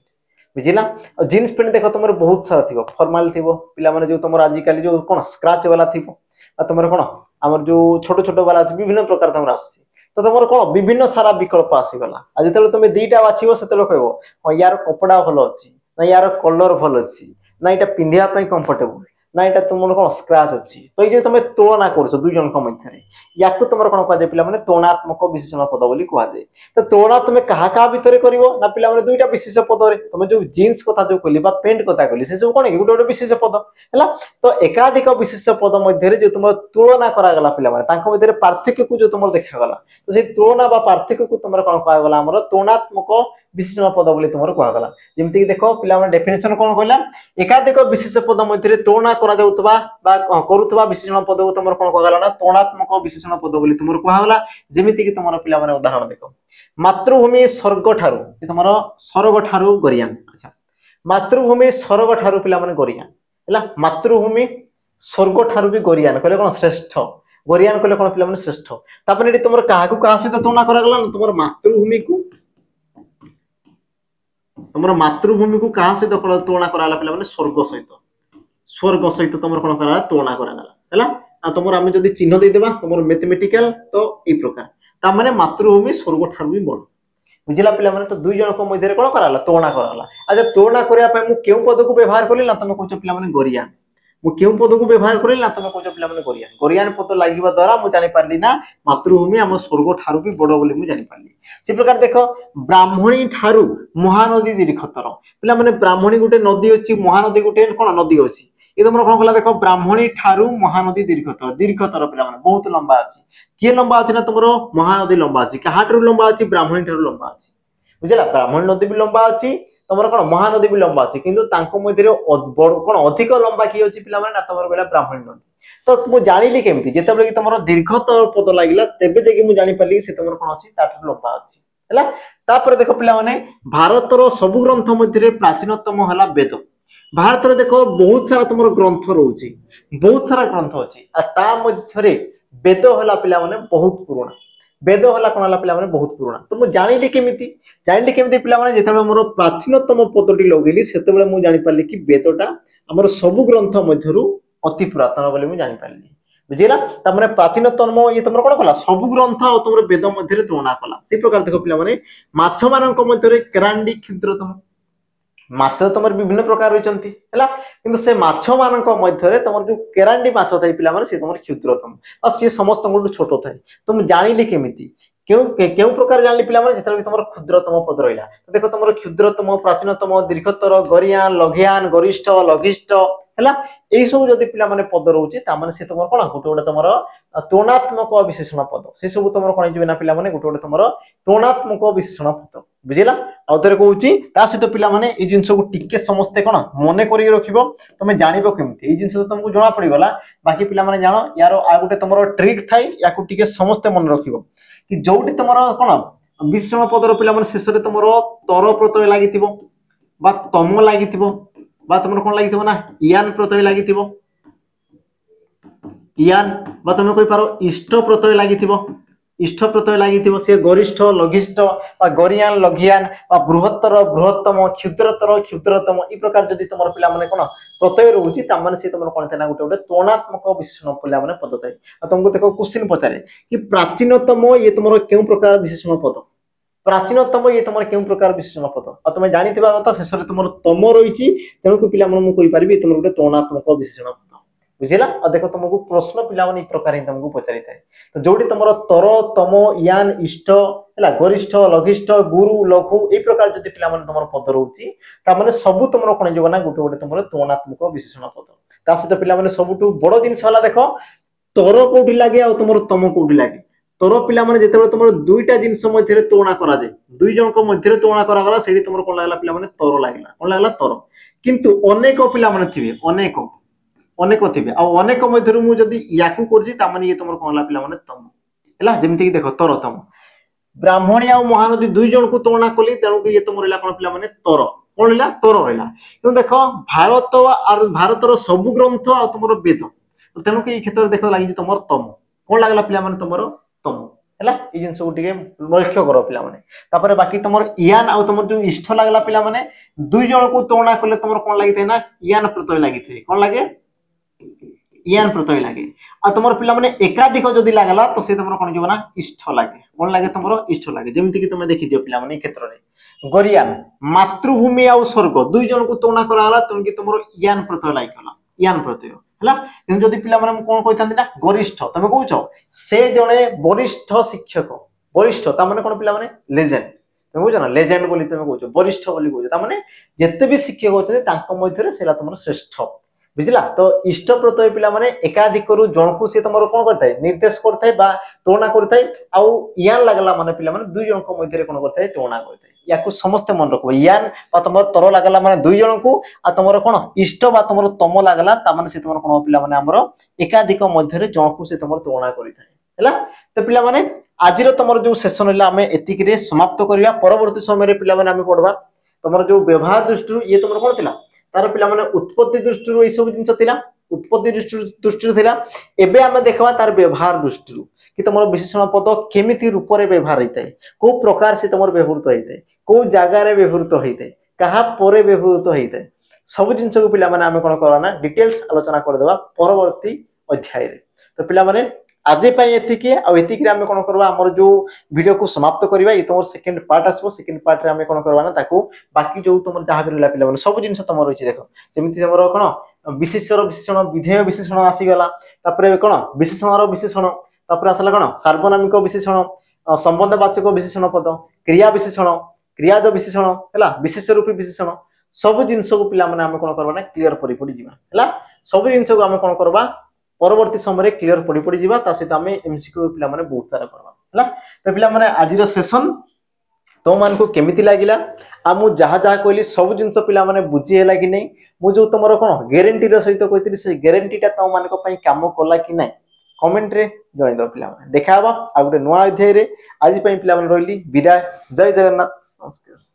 बुझिला और जींस पैंट देखो तुमर बहुत सारा थिबो फॉर्मल थिबो पिला माने जो तुमर आज काली जो कोन स्क्रैच वाला थिबो आ तुमर कोन हमर जो छोटो छोटो वाला विभिन्न प्रकार तुमर आसी तो तुमर कोन विभिन्न सारा विकल्प आसी गला आ जेतेले तुम दुईटा बाछिबो सेतेले कहबो हां यार कपड़ा भलो अछि ना यार कलर भलो अछि ना एटा पिंधिया पई कंफर्टेबल ना एटा तुमर कोन स्क्रैच अछि तो ये तुम तुलना करछो दुई जन को मध्य रे याकू तुमर कोन कहजे पिला माने तुलनात्मक विशेषण पद बोली कहजे। तो तुलना तुम कहा कहा भीतर करिवो ना पिला माने दुईटा विशेष पद रे तुम जो जीन्स कथा जो कहली बा पैंट कथा कहली से जो कोन गोटे गोटे विशेष पद हैला तो एकाधिक विशेष पद मध्य रे जो तुम तुलना करा गला पिला माने तांको मध्य रे पार्थक्य को जो तुम देखा गला तो से तुलना बा पार्थक्य को तुमर कोन कहा गला हमर तुलनात्मक विशेषण पद बोली तुमर कहा गला। जेमति देखो पिला माने डेफिनेशन कोन कहला एकाधिक विशेष पद मध्य रे तुलना करा जाउतबा बा करूतबा विशेषण पद को तुमर कोन कहा गला ना तुलनात्मक विशेषण पद बोली तुमर कहा गला। जेमिति कि तुमर पिला माने उदाहरण देखो मातृभूमि स्वर्ग ठारू ये तुमर स्वर्ग ठारू गरियान अच्छा मातृभूमि स्वर्ग ठारू पिला माने गरियान हैला मातृभूमि स्वर्ग ठारू भी गरियान कहले कोन श्रेष्ठ गरियान कहले कोन पिला माने श्रेष्ठ तापने एटी तुमर काहा को काहा से तुलना करा गला ना तुमर मातृभूमि को काहा से तुलना करा गला पिला माने स्वर्ग सहित तुमर कोन करा तुलना करा गला हैला आ तुमर हम जदी चिन्ह दे देबा तुमर मैथमेटिकल तो ई प्रकार ता माने मातृभूमि स्वर्ग ठारू भी बड़ बुझिला पिला माने तो दुई जन को मध्य रे कोन कराला तुलना कराला अच्छा तुलना करिया पय मु केउ पद को व्यवहार करिला ना तुम कहचो पिला माने गरियान मु केउ पद को व्यवहार करिला ना तुम कहचो पिला माने गरियान पद लागिबा द्वारा मु जानि पारली ना मातृभूमि हम स्वर्ग ठारू भी बड़ बोली मु जानि पारली। से प्रकार देखो ब्राह्मणी ठारू महानदी दीर्घतर पिला माने ब्राह्मणी गुटे नदी अछि महानदी गुटे कोन नदी अछि ये तुम कौन कला देख ब्राह्मणी ठारू महानदी दीर्घतर पिला बहुत लंबा अच्छी किए लंबा अच्छी ना तुम महानदी लंबा अच्छी क्या लंबा अच्छी ब्राह्मणी ठारू लंबा अच्छी बुझला ब्राह्मणी नदी भी लंबा अच्छी तुम कौन महानदी भी लंबा अच्छी किंतु मध्य कौन अधिक लंबा किए अच्छी पिला ना तुम कहला ब्राह्मणी नदी तो मुझे जानी केमी जिते तुम दीर्घतर पद लगे तेज देखिए मुझे जानीपारि से तुम कौन अच्छी लंबा अच्छी है तापर देख पे भारतर सबु ग्रंथ मध्य प्राचीनतम है वेद भारत में देख बहुत सारा तुम ग्रंथ रोचे बहुत सारा ग्रंथ अच्छी वेद है पे बहुत पुराना वेद है कौन है पे बहुत पुराना तो मुझे जानी केमी पे जो मोर प्राचीनतम पदटी लगेली से मुझे जानीपारि कि वेदटा आम सबु ग्रंथ मध्य अति पुरातन बोली मुझे जानीपारि बुझेगा तमें प्राचीनतम ये तुम कौन कला सब ग्रंथ और तुम वेद मध्य तुलना कला से प्रकार देख पे माछ मान केरांडी क्षुद्रतम माछ तुम विभिन्न प्रकार रही है से माछ मान तुम जो केरांडी माछ थाई पे सी तुम क्षुद्रतम और सी समस्त छोट थाए तुम जानी केमी क्यों क्यों प्रकार जानी पे जो तुम क्षुद्रतम पद रहा तो देख तुम क्षुद्रतम प्राचीनतम दीर्घतर गरियान लघियान गरिष्ठ लघिष्ठ है यही सब जदि पे पद रोचे से तुम कौन गोटे गोटे तुम तुलनात्मक विशेषण पद से सब तुम कौन ना पे गोटे गोटे तुम तुलनात्मक विशेषण पद बुझेगा आउे कहूँ सहित पे जिन को टिके समस्ते कौन मन कर रख तुम जान केमी जिन तो तुमको जना पड़गला बाकी पे जान यार आ गए तुम ट्रिक थाई या समस्ते मन रख कि जोटी तुम कौन विशेषण पदर पे शेष में तुम तर प्रत्यय लगी तम लगी तुम कौन लगी ना यान प्रत्यय लगी यान तुम कही पार इष्ट प्रत्यय लगी इष्ट प्रत्यय लगी सी गरिष्ठ लघिष्ठ गरियान लघियान बृहत्तर बृहत्तम क्षुद्रतर क्षुद्रतम ये प्रकार जदि तुम पे कौन प्रत्यय रोचे सी तुम कौन थे गोटे गोटे तुलनात्मक विशेषण पे पद थाए तुमको देख क्वेश्चन पचारे कि प्राचीनतम ये तुम क्यों प्रकार विशेषण पद प्राचीनतम ये तुम क्यों प्रकार विशेषण पद और तुम जानी कथा शेष में तुम तम रही तेणुक पे तुम गोटे तुलनात्मक विशेषण पद बुझेगा और देख तुमको प्रश्न पे प्रकार ही तुमको पचारि थाए तो जोटी तुम तर तम यान इष्ट है गरिष्ठ लघिष्ठ गुरु लघु ये प्रकार जब पे तुम पद रोचे सब तुम कौन जो ना गोटे गोटे तुम तुलनात्मक विशेषण पद सहित पे सबुठ बड़ जिन देख तर कौटी लगे आ तुम तम कौटी लगे तर पे जो तुम दुईटा जिनस मध्य तुलना कराए दुई जन मध्य तुलना कराला से तुम कौन लगला पे तर लगे कौन लगला तर किंतु अनेक पे थे अनेक अनेक थे अनेक मध्य मुझे या ये तुम कौन पे तम है जमीक देख तर तम ब्राह्मणी आ महानदी दुई जन को तुलना कली तेणुक ये तुम रहा कौन पे तर कौन रहा तर रहा कि देख भारत और भारतर सबु ग्रंथ आ तुम वेद तेणुक ये क्षेत्र में देख लगी तुम तम कौन लगला पे तुम तम है ये जिन को लक्ष्य कर पे बाकी तुम यान आ तुम जो इष्ट लगला पे दुई जन को तुलना कले तुम कौन लगी ना यान प्रत्यय लगी कौन लगे यान प्रत्यय लगे आ तुम पे एकाधिक जदि लगला तो से तुम कौन ना इष्ट लगे कौन लगे तुम इष्ट लगे जमीक तुम देखी दियो पे क्षेत्र में गरियान मातृभूमि आ स्वर्ग दुई जन को तुलना कराला तेणुक तुम यान प्रत्यय लगे यान प्रत्यय है जदि पे कौन कहता ना गरिष्ठ तुम कौच से जड़े वरिष्ठ शिक्षक वरिष्ठ ताने कौन पे लेजेंड तुम कौच ना लेजेंड बोली तुम कौच वरिष्ठ बोली कौच जिते भी शिक्षक होते तुम श्रेष्ठ बुझला तो इष्ट प्रत्यय पे एकाधिक जन को सी तुम कौन करता निर्देश करता तुलना करता यान लगला माने पे दुई जन मध्य कौन करता तुलना करता या समस्ते मन रख यान तुम तर लगला माने दुई जन को आ तुम कौन इष्ट तुम तम लगला से तुम कौन पे आमर एकाधिक मध्य जन को तुम तुलना करता तो पे आज तुम जो सेसन है आम एतिक समाप्त करवा परवर्ती समय पे पढ़वा तुम जो व्यवहार दृष्टि ये तुम कौन थी तार पे उत्पत्ति दृष्टि ये सब जिन उत्पत्ति दृष्टि एवं आम देखा तार व्यवहार दृष्टि कि तुम विशेषण पद केमी रूप से व्यवहार होता है कौ प्रकार से तुम व्यवहृत होता है कौ जगार व्यवहृत होता है क्या व्यवहृत होता है सब जिन को पे कौन करना डिटेल्स आलोचना करदे परवर्ती अध्याय तो पे आज एतिक आम कौन करवा आमर जो वीडियो को समाप्त करवा ये तुम सेकेंड पार्ट आसो सेकेंड पार्ट रे आम कौन करवा ना बाकी जो तुम जहाँ भी रहा पे सब जिन तुम रही देख जमी तुम कौन विशेषर विशेषण विधेय विशेषण आसीगला कौन विशेषण विशेषण आसला कौन सार्वनामिक विशेषण संबंधवाचक विशेषण पद क्रिया विशेषण क्रियाज विशेषण है विशेष रूपी विशेषण सब जिन को पे कौन करवा ना क्लीयर पड़ी जावा सब जिनस को आम कौन करवा परवर्ती समय क्लीयर पढ़ी पढ़ी जावा ता सहित आम एमसीक्यू पिला माने बहुत सारा करवा है। तो पिला माने आज सेशन तो मान को केमिति लागिला आ मु जहा जहा कहली सब जिनस पिला माने बुझी हैला कि नहीं मु जो तुमरो कोन गारंटी रो सहित कहतली से गारंटीटा तुम मान को पई काम कला कि नहीं कमेंट रे जणाई दो पिला माने देखा बा आ गुटे नुआ अध्याय रे आज पई पिला माने रोइली विदाय जय जगन्नाथ नमस्कार।